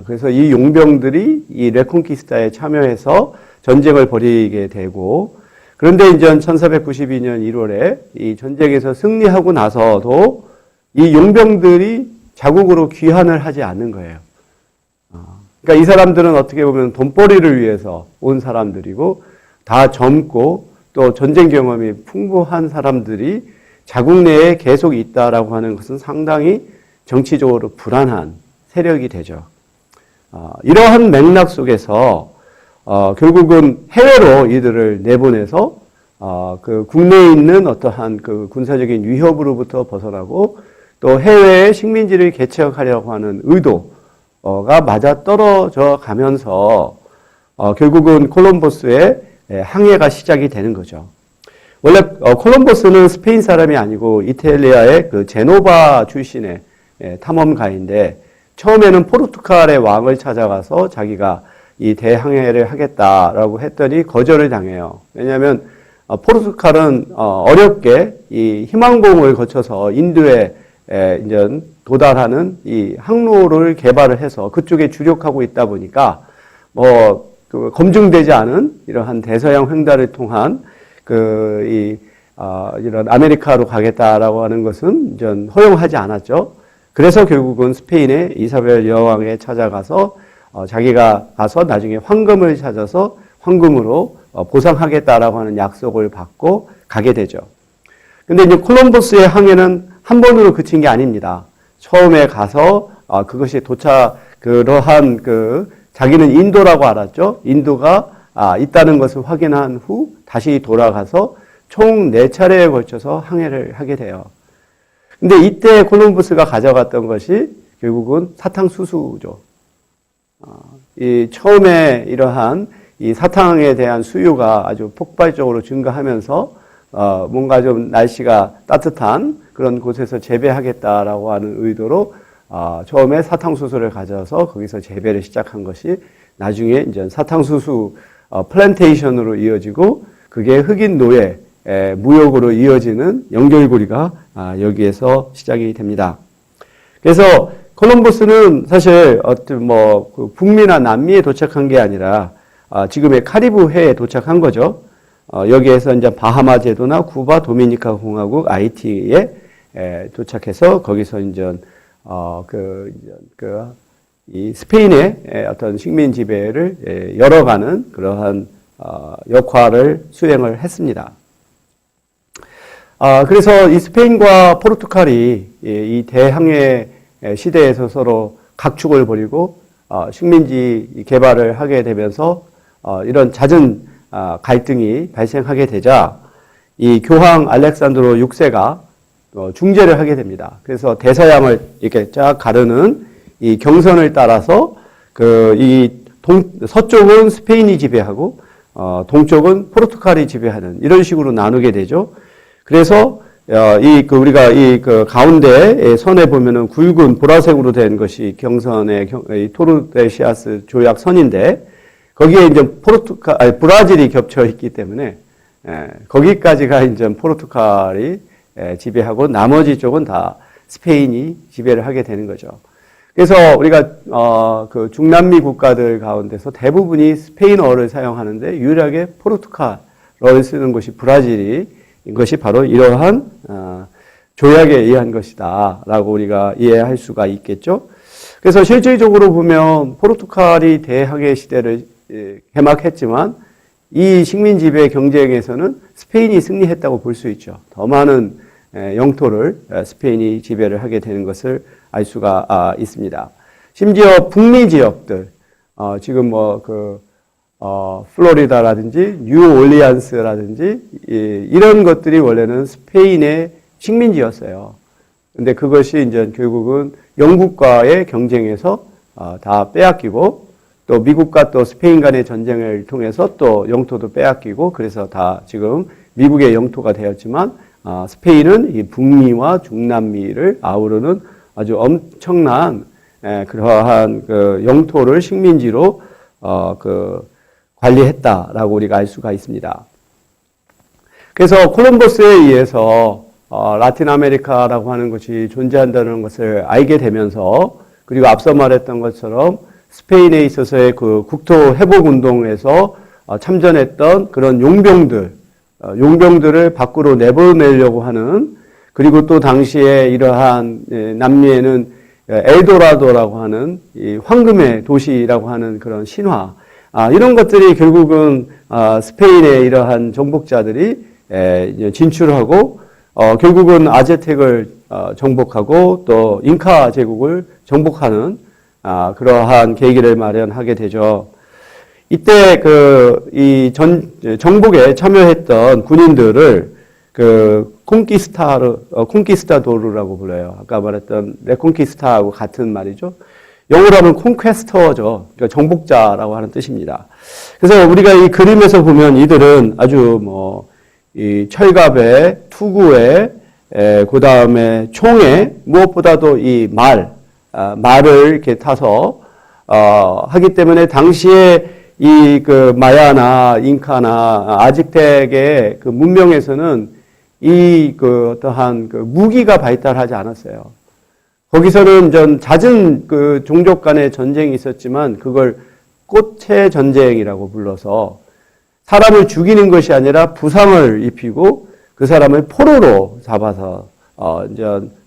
그래서 이 용병들이 이 레콘키스타에 참여해서 전쟁을 벌이게 되고 그런데 이제 1492년 1월에 이 전쟁에서 승리하고 나서도 이 용병들이 자국으로 귀환을 하지 않는 거예요. 그러니까 이 사람들은 어떻게 보면 돈벌이를 위해서 온 사람들이고 다 젊고 또 전쟁 경험이 풍부한 사람들이 자국 내에 계속 있다라고 하는 것은 상당히 정치적으로 불안한 세력이 되죠. 이러한 맥락 속에서 결국은 해외로 이들을 내보내서 그 국내에 있는 어떠한 그 군사적인 위협으로부터 벗어나고 또 해외의 식민지를 개척하려고 하는 의도가 맞아 떨어져 가면서 결국은 콜럼버스의 항해가 시작이 되는 거죠. 원래 콜럼버스는 스페인 사람이 아니고 이탈리아의 그 제노바 출신의 탐험가인데 처음에는 포르투갈의 왕을 찾아가서 자기가 이 대항해를 하겠다라고 했더니 거절을 당해요. 왜냐하면 포르투갈은 어렵게 이 희망봉을 거쳐서 인도에 이제 도달하는 이 항로를 개발을 해서 그쪽에 주력하고 있다 보니까 그 검증되지 않은 이러한 대서양 횡단을 통한 이런 아메리카로 가겠다라고 하는 것은 이제 허용하지 않았죠. 그래서 결국은 스페인의 이사벨 여왕에 찾아가서 자기가 가서 나중에 황금을 찾아서 황금으로 보상하겠다라고 하는 약속을 받고 가게 되죠. 근데 이제 콜럼버스의 항해는 한 번으로 그친 게 아닙니다. 처음에 가서 그것이 그러한 자기는 인도라고 알았죠. 인도가 있다는 것을 확인한 후 다시 돌아가서 총 4차례에 걸쳐서 항해를 하게 돼요. 근데 이때 콜럼버스가 가져갔던 것이 결국은 사탕수수죠. 이 처음에 이러한 이 사탕에 대한 수요가 아주 폭발적으로 증가하면서 뭔가 좀 날씨가 따뜻한 그런 곳에서 재배하겠다라고 하는 의도로 처음에 사탕수수를 가져서 거기서 재배를 시작한 것이 나중에 이제 사탕수수 플랜테이션으로 이어지고 그게 흑인 노예 무역으로 이어지는 연결고리가 여기에서 시작이 됩니다. 그래서 콜럼버스는 사실 그 북미나 남미에 도착한 게 아니라 지금의 카리브해에 도착한 거죠. 여기에서 이제 바하마 제도나 쿠바, 도미니카 공화국, 아이티에 도착해서 거기서 이제 이 스페인의 어떤 식민 지배를 열어가는 그러한 역할을 수행을 했습니다. 그래서 이 스페인과 포르투갈이 이 대항해 시대에서 서로 각축을 벌이고 식민지 개발을 하게 되면서 이런 잦은 갈등이 발생하게 되자 이 교황 알렉산드로 6세가 중재를 하게 됩니다. 그래서 대서양을 이렇게 쫙 가르는 이 경선을 따라서 서쪽은 스페인이 지배하고 동쪽은 포르투갈이 지배하는 이런 식으로 나누게 되죠. 그래서 우리가 가운데 선에 보면은 굵은 보라색으로 된 것이 경선의 토르데시아스 조약 선인데 거기에 이제 브라질이 겹쳐 있기 때문에 거기까지가 이제 포르투갈이 지배하고 나머지 쪽은 다 스페인이 지배를 하게 되는 거죠. 그래서 우리가 그 중남미 국가들 가운데서 대부분이 스페인어를 사용하는데 유일하게 포르투갈어를 쓰는 것이 브라질인 것이 바로 이러한 조약에 의한 것이다라고 우리가 이해할 수가 있겠죠. 그래서 실질적으로 보면 포르투갈이 대항해 시대를 개막했지만 이 식민 지배 경쟁에서는 스페인이 승리했다고 볼 수 있죠. 더 많은 영토를 스페인이 지배를 하게 되는 것을 알 수가 있습니다. 심지어 북미 지역들, 지금 플로리다라든지 뉴올리안스라든지 이런 것들이 원래는 스페인의 식민지였어요. 근데 그것이 이제 결국은 영국과의 경쟁에서 다 빼앗기고 또 미국과 또 스페인 간의 전쟁을 통해서 또 영토도 빼앗기고 그래서 다 지금 미국의 영토가 되었지만 스페인은 이 북미와 중남미를 아우르는 아주 엄청난 그러한 그 영토를 식민지로 관리했다라고 우리가 알 수가 있습니다. 그래서 콜럼버스에 의해서 라틴 아메리카라고 하는 것이 존재한다는 것을 알게 되면서 그리고 앞서 말했던 것처럼 스페인에 있어서의 그 국토 회복 운동에서 참전했던 그런 용병들을 밖으로 내보내려고 하는 그리고 또 당시에 이러한 남미에는 엘도라도라고 하는 이 황금의 도시라고 하는 그런 신화 이런 것들이 결국은 스페인의 이러한 정복자들이 진출하고 결국은 아제텍을 정복하고 또 잉카 제국을 정복하는 그러한 계기를 마련하게 되죠. 이때 정복에 참여했던 군인들을 콩키스타도르라고 불러요. 아까 말했던 레콩키스타하고 같은 말이죠. 영어로 하면 콘퀘스터죠. 그러니까 정복자라고 하는 뜻입니다. 그래서 우리가 이 그림에서 보면 이들은 아주 이 철갑에, 투구에, 그 다음에 총에, 무엇보다도 이 말을 이렇게 타서, 하기 때문에 당시에 마야나, 잉카나, 아직텍의 그 문명에서는 어떠한 무기가 발달하지 않았어요. 거기서는 잦은 종족 간의 전쟁이 있었지만 그걸 꽃의 전쟁이라고 불러서 사람을 죽이는 것이 아니라 부상을 입히고 그 사람을 포로로 잡아서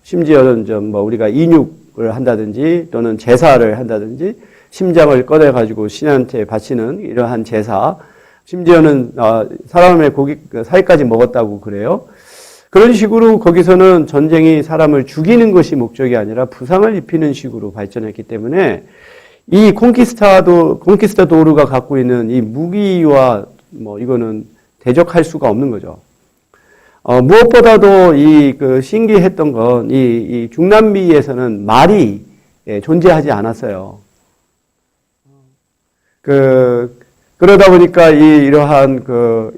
심지어는 우리가 인육을 한다든지 또는 제사를 한다든지 심장을 꺼내 가지고 신한테 바치는 이러한 제사, 심지어는 사람의 살까지 먹었다고 그래요. 그런 식으로 거기서는 전쟁이 사람을 죽이는 것이 목적이 아니라 부상을 입히는 식으로 발전했기 때문에 이 콩키스타도르가 갖고 있는 이 무기와 이거는 대적할 수가 없는 거죠. 무엇보다도 신기했던 건 이 중남미에서는 말이 존재하지 않았어요. 그러다 보니까 이러한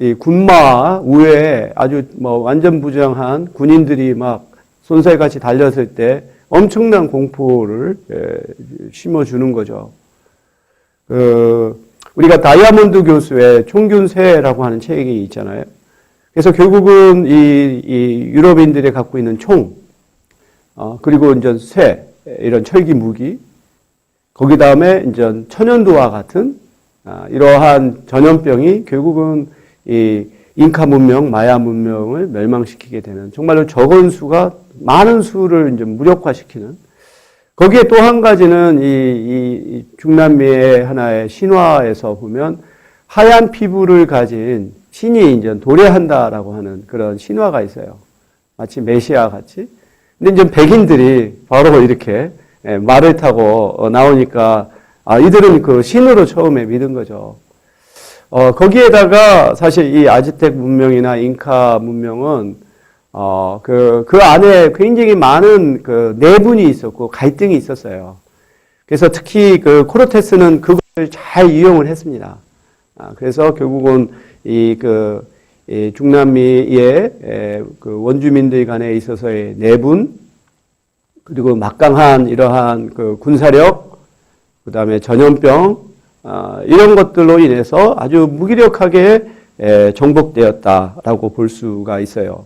이 군마 우회에 아주 완전 부정한 군인들이 막 손살같이 달렸을 때 엄청난 공포를 심어주는 거죠. 우리가 다이아몬드 교수의 총균쇠라고 하는 책이 있잖아요. 그래서 결국은 이 유럽인들이 갖고 있는 총, 그리고 이제 쇠, 이런 철기 무기, 거기 다음에 이제 천연두와 같은 이러한 전염병이 결국은 이 잉카 문명, 마야 문명을 멸망시키게 되는 정말로 적은 수가 많은 수를 이제 무력화시키는 거기에 또 한 가지는 이 중남미의 하나의 신화에서 보면 하얀 피부를 가진 신이 이제 도래한다라고 하는 그런 신화가 있어요. 마치 메시아 같이. 근데 이제 백인들이 바로 이렇게 말을 타고 나오니까 이들은 그 신으로 처음에 믿은 거죠. 거기에다가 사실 이 아즈텍 문명이나 잉카 문명은 그 안에 굉장히 많은 그 내분이 있었고 갈등이 있었어요. 그래서 특히 그 코르테스는 그것을 잘 이용을 했습니다. 그래서 결국은 이 중남미의 그 원주민들 간에 있어서의 내분, 그리고 막강한 이러한 그 군사력, 그 다음에 전염병, 이런 것들로 인해서 아주 무기력하게 정복되었다라고 볼 수가 있어요.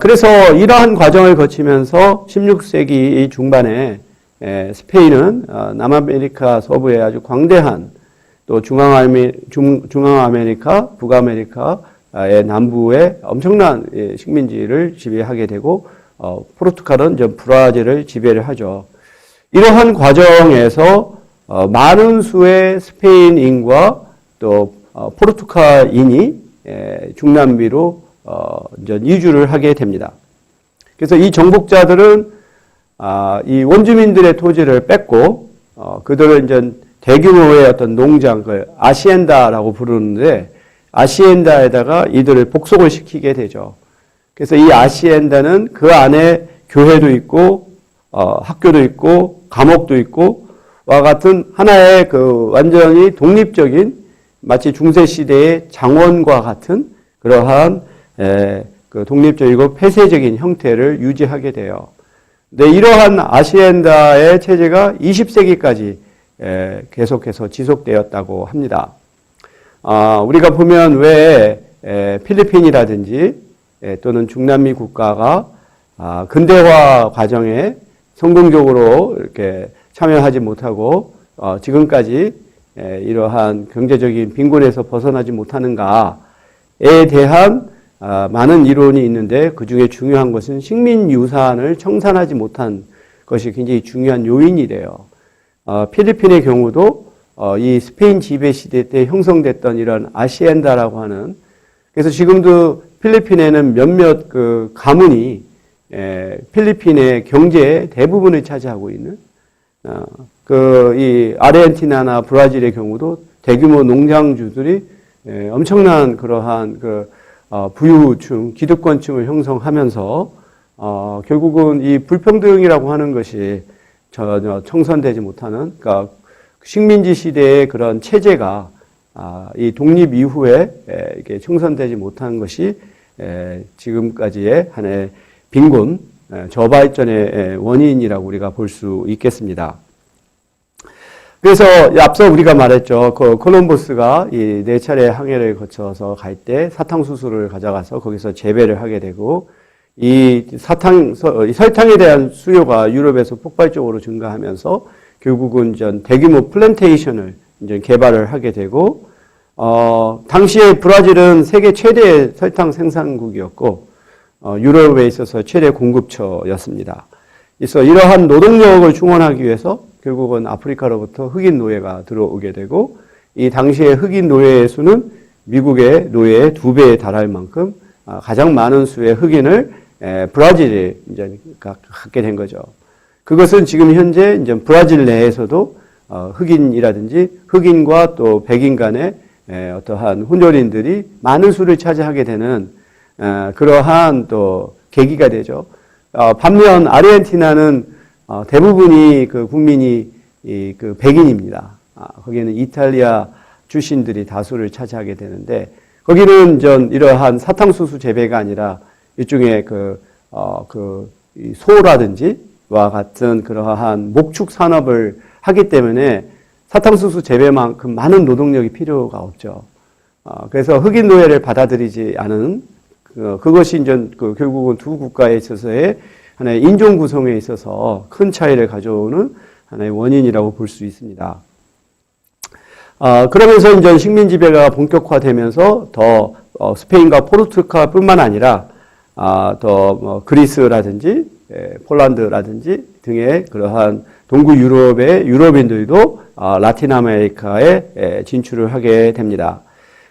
그래서 이러한 과정을 거치면서 16세기 중반에 스페인은 남아메리카 서부에 아주 광대한 또 중앙아메리카, 북아메리카의 남부에 엄청난 식민지를 지배하게 되고 포르투갈은 이제 브라질을 지배를 하죠. 이러한 과정에서 많은 수의 스페인인과 또 포르투갈인이 중남미로 이제 이주를 하게 됩니다. 그래서 이 정복자들은 이 원주민들의 토지를 뺏고 그들을 이제 대규모의 어떤 농장, 그 아시엔다라고 부르는데 아시엔다에다가 이들을 복속을 시키게 되죠. 그래서 이 아시엔다는 그 안에 교회도 있고 학교도 있고 감옥도 있고 와 같은 하나의 그 완전히 독립적인 마치 중세 시대의 장원과 같은 그러한 그 독립적이고 폐쇄적인 형태를 유지하게 돼요. 근데 이러한 아시엔다의 체제가 20세기까지 계속해서 지속되었다고 합니다. 우리가 보면 왜 필리핀이라든지 또는 중남미 국가가 근대화 과정에 성공적으로 이렇게 참여하지 못하고 지금까지 이러한 경제적인 빈곤에서 벗어나지 못하는가에 대한 많은 이론이 있는데 그중에 중요한 것은 식민유산을 청산하지 못한 것이 굉장히 중요한 요인이래요. 필리핀의 경우도 이 스페인 지배 시대 때 형성됐던 이런 아시엔다라고 하는, 그래서 지금도 필리핀에는 몇몇 그 가문이 필리핀의 경제의 대부분을 차지하고 있는 이 아르헨티나나 브라질의 경우도 대규모 농장주들이 엄청난 그러한 부유층, 기득권층을 형성하면서 결국은 이 불평등이라고 하는 것이 전혀 청산되지 못하는, 그러니까 식민지 시대의 그런 체제가 이 독립 이후에 이게 청산되지 못한 것이 지금까지의 하나의 빈곤, 저발전의 원인이라고 우리가 볼 수 있겠습니다. 그래서 앞서 우리가 말했죠. 그 콜럼버스가 이 4차례 항해를 거쳐서 갈 때 사탕수수를 가져가서 거기서 재배를 하게 되고, 이 설탕에 대한 수요가 유럽에서 폭발적으로 증가하면서 결국은 전 대규모 플랜테이션을 이제 개발을 하게 되고, 당시에 브라질은 세계 최대의 설탕 생산국이었고, 유럽에 있어서 최대 공급처였습니다. 그래서 이러한 노동력을 충원하기 위해서 결국은 아프리카로부터 흑인 노예가 들어오게 되고, 이 당시의 흑인 노예의 수는 미국의 노예의 2배에 달할 만큼 가장 많은 수의 흑인을 브라질이 이제 갖게 된 거죠. 그것은 지금 현재 이제 브라질 내에서도 흑인이라든지 흑인과 또 백인 간의 어떠한 혼혈인들이 많은 수를 차지하게 되는 그러한 또 계기가 되죠. 반면 아르헨티나는 대부분이 그 국민이 그 백인입니다. 거기는 이탈리아 출신들이 다수를 차지하게 되는데, 거기는 전 이러한 사탕수수 재배가 아니라 일종의 이 소라든지와 같은 그러한 목축 산업을 하기 때문에 사탕수수 재배만큼 많은 노동력이 필요가 없죠. 그래서 흑인 노예를 받아들이지 않은 그것이 이제 결국은 두 국가에 있어서의 하나의 인종 구성에 있어서 큰 차이를 가져오는 하나의 원인이라고 볼 수 있습니다. 그러면서 이제 식민 지배가 본격화되면서 더 스페인과 포르투갈뿐만 아니라 더 그리스라든지 폴란드라든지 등의 그러한 동구 유럽의 유럽인들도 라틴 아메리카에 진출을 하게 됩니다.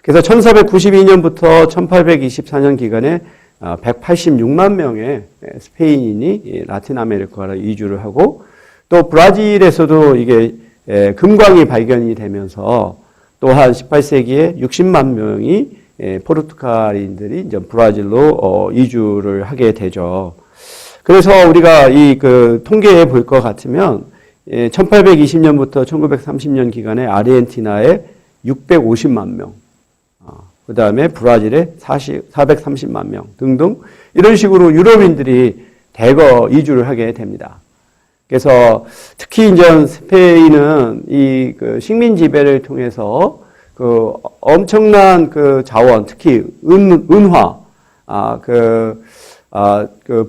그래서 1492년부터 1824년 기간에 186만 명의 스페인인이 라틴 아메리카로 이주를 하고 또 브라질에서도 이게 금광이 발견이 되면서 또한 18세기에 60만 명이 포르투갈인들이 이제 브라질로 이주를 하게 되죠. 그래서 우리가 이 통계에 볼 것 같으면 1820년부터 1930년 기간에 아르헨티나에 650만 명, 그 다음에 브라질에 430만 명 등등 이런 식으로 유럽인들이 대거 이주를 하게 됩니다. 그래서 특히 이제 스페인은 이 식민 지배를 통해서 엄청난 자원, 특히 은화,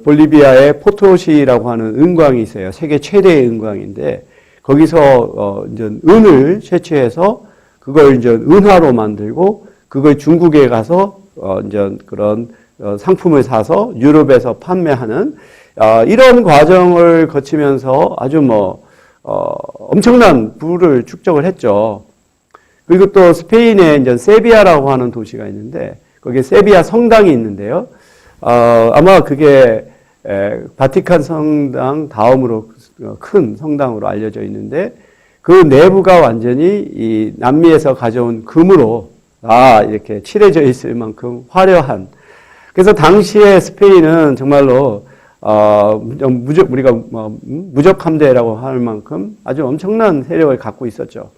볼리비아의 포토시라고 하는 은광이 있어요. 세계 최대의 은광인데 거기서 이제 은을 채취해서 그걸 이제 은화로 만들고 그걸 중국에 가서 이제 그런 상품을 사서 유럽에서 판매하는 이런 과정을 거치면서 아주 엄청난 부를 축적을 했죠. 그리고 또 스페인에 이제 세비야라고 하는 도시가 있는데 거기에 세비야 성당이 있는데요. 아마 그게 바티칸 성당 다음으로 큰 성당으로 알려져 있는데 그 내부가 완전히 이 남미에서 가져온 금으로 이렇게 칠해져 있을 만큼 화려한. 그래서 당시에 스페인은 정말로 우리가 무적함대라고 할 만큼 아주 엄청난 세력을 갖고 있었죠.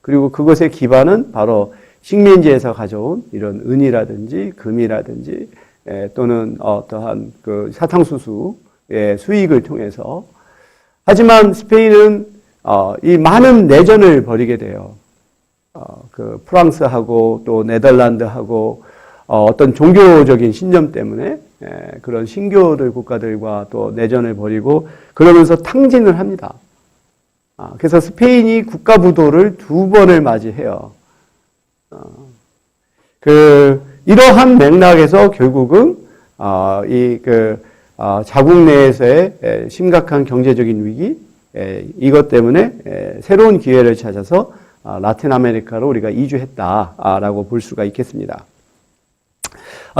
그리고 그것의 기반은 바로 식민지에서 가져온 이런 은이라든지 금이라든지 또는 어떠한 사탕수수의 수익을 통해서. 하지만 스페인은 이 많은 내전을 벌이게 돼요. 프랑스하고 또 네덜란드하고 어떤 종교적인 신념 때문에 그런 신교들 국가들과 또 내전을 벌이고 그러면서 탕진을 합니다. 그래서 스페인이 국가부도를 2번을 맞이해요. 이러한 맥락에서 결국은 자국 내에서의 심각한 경제적인 위기, 이것 때문에 새로운 기회를 찾아서 라틴 아메리카로 우리가 이주했다라고 볼 수가 있겠습니다.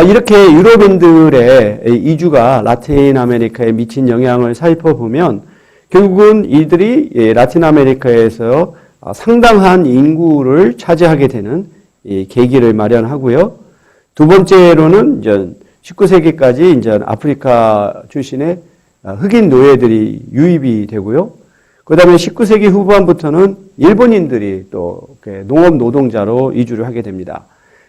이렇게 유럽인들의 이주가 라틴 아메리카에 미친 영향을 살펴보면 결국은 이들이 라틴 아메리카에서 상당한 인구를 차지하게 되는 계기를 마련하고요. 두 번째로는 이제 19세기까지 이제 아프리카 출신의 흑인 노예들이 유입이 되고요. 그 다음에 19세기 후반부터는 일본인들이 또 농업 노동자로 이주를 하게 됩니다.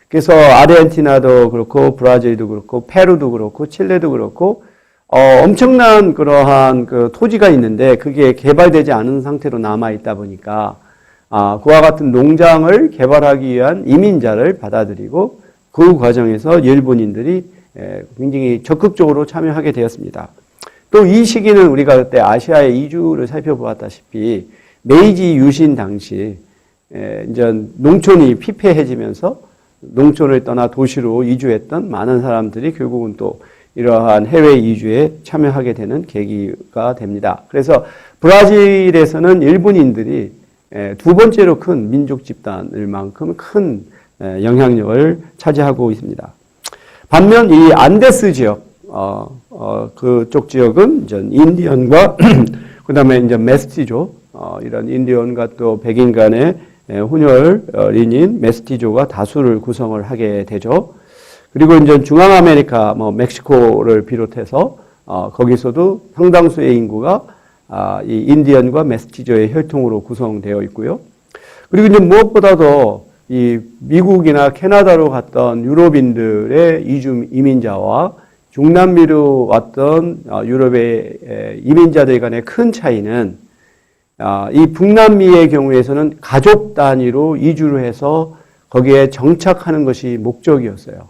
그래서 아르헨티나도 그렇고 브라질도 그렇고 페루도 그렇고 칠레도 그렇고 엄청난 그러한 토지가 있는데 그게 개발되지 않은 상태로 남아 있다 보니까 그와 같은 농장을 개발하기 위한 이민자를 받아들이고 그 과정에서 일본인들이 굉장히 적극적으로 참여하게 되었습니다. 또 이 시기는 우리가 그때 아시아의 이주를 살펴보았다시피 메이지 유신 당시 이제 농촌이 피폐해지면서 농촌을 떠나 도시로 이주했던 많은 사람들이 결국은 또 이러한 해외 이주에 참여하게 되는 계기가 됩니다. 그래서 브라질에서는 일본인들이 두 번째로 큰 민족 집단을 만큼 큰 영향력을 차지하고 있습니다. 반면 이 안데스 지역, 그쪽 지역은 이제 인디언과 그 다음에 이제 메스티조, 이런 인디언과 또 백인 간의 혼혈인인 메스티조가 다수를 구성을 하게 되죠. 그리고 이제 중앙 아메리카, 멕시코를 비롯해서 거기서도 상당수의 인구가 이 인디언과 메스티조의 혈통으로 구성되어 있고요. 그리고 이제 무엇보다도 이 미국이나 캐나다로 갔던 유럽인들의 이민자와 중남미로 왔던 유럽의 이민자들 간의 큰 차이는 이 북남미의 경우에서는 가족 단위로 이주를 해서 거기에 정착하는 것이 목적이었어요.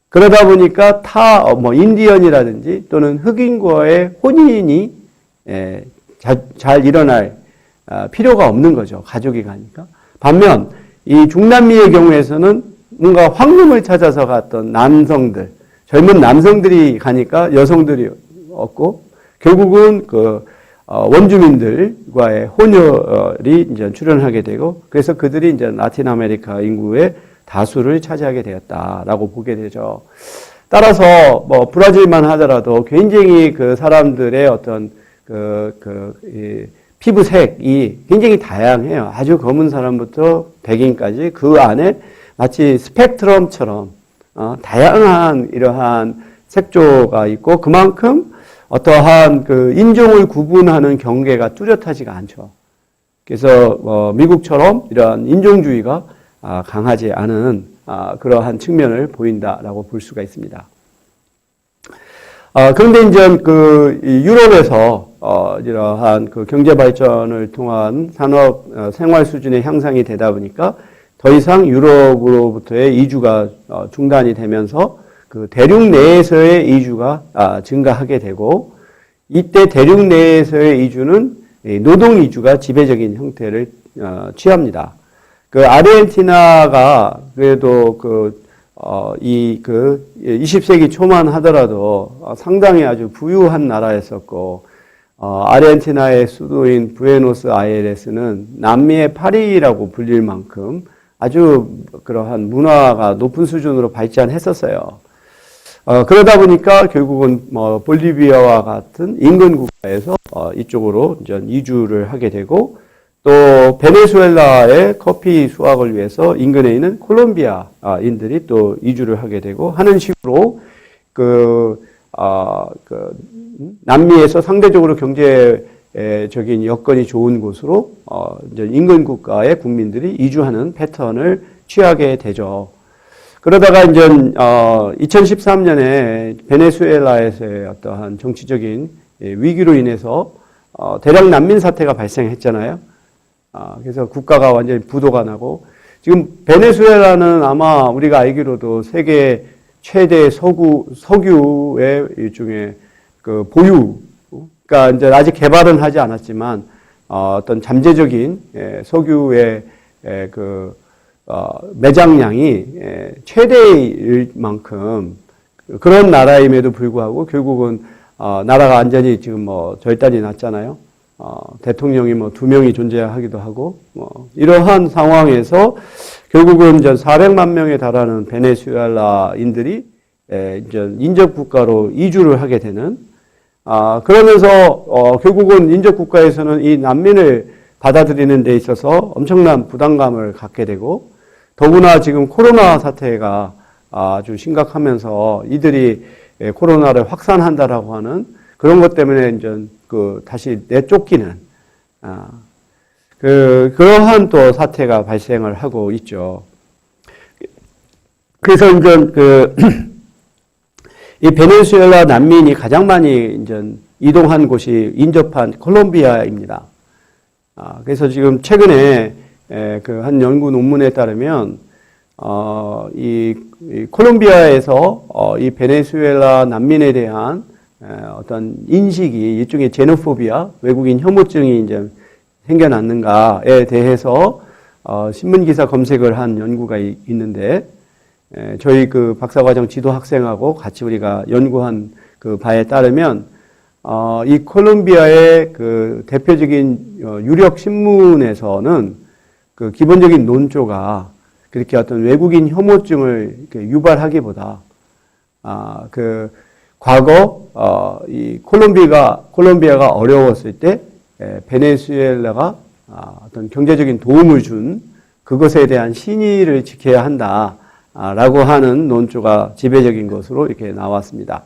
그러다 보니까 인디언이라든지 또는 흑인과의 혼인이 잘 일어날 필요가 없는 거죠. 가족이 가니까. 반면 이 중남미의 경우에서는 뭔가 황금을 찾아서 갔던 남성들, 젊은 남성들이 가니까 여성들이 없고 결국은 원주민들과의 혼혈이 이제 출현하게 되고 그래서 그들이 이제 라틴 아메리카 인구의 다수를 차지하게 되었다라고 보게 되죠. 따라서 브라질만 하더라도 굉장히 그 사람들의 어떤 피부색이 굉장히 다양해요. 아주 검은 사람부터 백인까지 그 안에 마치 스펙트럼처럼 다양한 이러한 색조가 있고 그만큼 어떠한 그 인종을 구분하는 경계가 뚜렷하지가 않죠. 그래서 미국처럼 이러한 인종주의가 강하지 않은 그러한 측면을 보인다라고 볼 수가 있습니다. 그런데 이제 유럽에서 이러한 그 경제 발전을 통한 산업 생활 수준의 향상이 되다 보니까 더 이상 유럽으로부터의 이주가 중단이 되면서 그 대륙 내에서의 이주가 증가하게 되고 이때 대륙 내에서의 이주는 노동 이주가 지배적인 형태를 취합니다. 그 아르헨티나가 그래도 20세기 초만 하더라도 상당히 아주 부유한 나라였었고 아르헨티나의 수도인 부에노스아이레스는 남미의 파리라고 불릴 만큼 아주 그러한 문화가 높은 수준으로 발전했었어요. 그러다 보니까 결국은 볼리비아와 같은 인근 국가에서 이쪽으로 이주를 하게 되고 또 베네수엘라의 커피 수확을 위해서 인근에 있는 콜롬비아인들이 또 이주를 하게 되고 하는 식으로 남미에서 상대적으로 경제적인 여건이 좋은 곳으로 이제 인근 국가의 국민들이 이주하는 패턴을 취하게 되죠. 그러다가 이제 2013년에 베네수엘라에서의 어떠한 정치적인 위기로 인해서 대량 난민 사태가 발생했잖아요. 그래서 국가가 완전히 부도가 나고 지금 베네수엘라는 아마 우리가 알기로도 세계 최대 석유의 일종의 그 보유, 그러니까 이제 아직 개발은 하지 않았지만 어떤 잠재적인 석유의 매장량이 최대일 만큼 그런 나라임에도 불구하고 결국은 나라가 완전히 지금 절단이 났잖아요. 대통령이 2명이 존재하기도 하고 이러한 상황에서 결국은 이제 400만 명에 달하는 베네수엘라인들이 이제 인접 국가로 이주를 하게 되는 그러면서 결국은 인접 국가에서는 이 난민을 받아들이는 데 있어서 엄청난 부담감을 갖게 되고 더구나 지금 코로나 사태가 아주 심각하면서 이들이 코로나를 확산한다라고 하는 그런 것 때문에 이제 다시 내쫓기는 그러한 또 사태가 발생을 하고 있죠. 그래서 이제 이 베네수엘라 난민이 가장 많이 이제 이동한 곳이 인접한 콜롬비아입니다. 그래서 지금 최근에 한 연구 논문에 따르면 이 콜롬비아에서 이 베네수엘라 난민에 대한 어떤 인식이 일종의 제노포비아, 외국인 혐오증이 이제 생겨났는가에 대해서 신문 기사 검색을 한 연구가 있는데 저희 그 박사과정 지도 학생하고 같이 우리가 연구한 그 바에 따르면 이 콜롬비아의 그 대표적인 유력 신문에서는 그 기본적인 논조가 그렇게 어떤 외국인 혐오증을 유발하기보다 과거 이 콜롬비아가 어려웠을 때 베네수엘라가 어떤 경제적인 도움을 준 그것에 대한 신의를 지켜야 한다라고 하는 논조가 지배적인 것으로 이렇게 나왔습니다.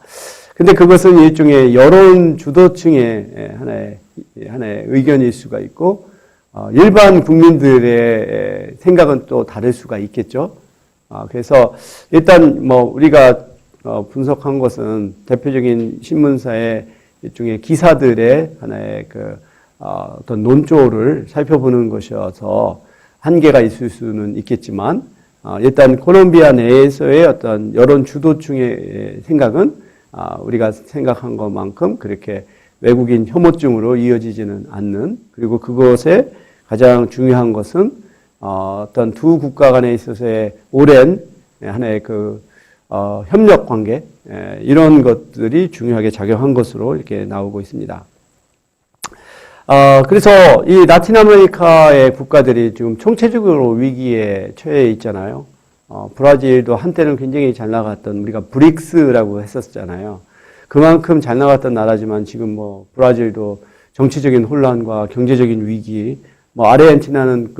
근데 그것은 일종의 여론 주도층의 하나의 의견일 수가 있고 일반 국민들의 생각은 또 다를 수가 있겠죠. 그래서 일단 우리가 분석한 것은 대표적인 신문사의 일종의 기사들의 하나의 어떤 논조를 살펴보는 것이어서 한계가 있을 수는 있겠지만, 일단 콜롬비아 내에서의 어떤 여론 주도층의 생각은 우리가 생각한 것만큼 그렇게 외국인 혐오증으로 이어지지는 않는, 그리고 그것에 가장 중요한 것은 어떤 두 국가 간에 있어서의 오랜 하나의 협력 관계, 이런 것들이 중요하게 작용한 것으로 이렇게 나오고 있습니다. 그래서 이 라틴 아메리카의 국가들이 지금 총체적으로 위기에 처해 있잖아요. 브라질도 한때는 굉장히 잘 나갔던, 우리가 브릭스라고 했었잖아요. 그만큼 잘 나갔던 나라지만 지금 브라질도 정치적인 혼란과 경제적인 위기, 아르헨티나는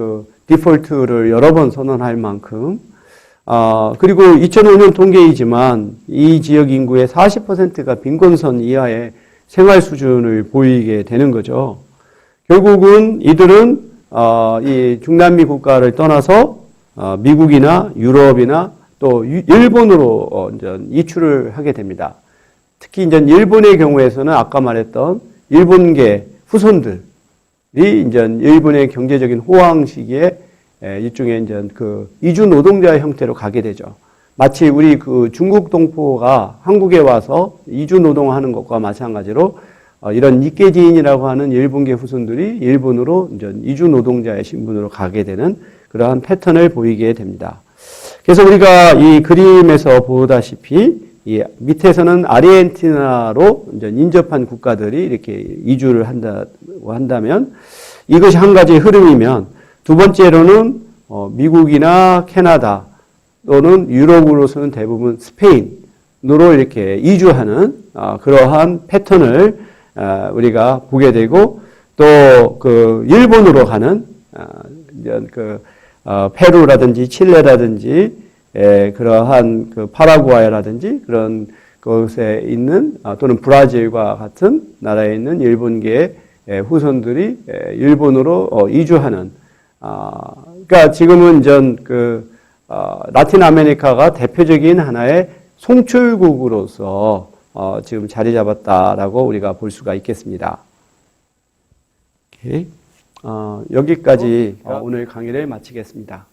디폴트를 여러 번 선언할 만큼, 그리고 2005년 통계이지만 이 지역 인구의 40%가 빈곤선 이하의 생활 수준을 보이게 되는 거죠. 결국은 이들은 이 중남미 국가를 떠나서 미국이나 유럽이나 또 일본으로 이주를 하게 됩니다. 특히 이제 일본의 경우에서는 아까 말했던 일본계 후손들이 이제 일본의 경제적인 호황 시기에 일종의 이제 이주 노동자의 형태로 가게 되죠. 마치 우리 중국 동포가 한국에 와서 이주 노동하는 것과 마찬가지로 이런 니케지인이라고 하는 일본계 후손들이 일본으로 이제 이주 노동자의 신분으로 가게 되는 그러한 패턴을 보이게 됩니다. 그래서 우리가 이 그림에서 보다시피 이 밑에서는 아르헨티나로 이제 인접한 국가들이 이렇게 이주를 한다고 한다면 이것이 한 가지 흐름이면, 두 번째로는 미국이나 캐나다 또는 유럽으로서는 대부분 스페인으로 이렇게 이주하는 그러한 패턴을 우리가 보게 되고, 또 일본으로 가는 페루라든지 칠레라든지 그러한 파라과이라든지 그런 곳에 있는 또는 브라질과 같은 나라에 있는 일본계 후손들이 일본으로 이주하는, 그러니까 지금은 라틴 아메리카가 대표적인 하나의 송출국으로서 지금 자리 잡았다라고 우리가 볼 수가 있겠습니다. 오케이. 여기까지 오늘 강의를 마치겠습니다.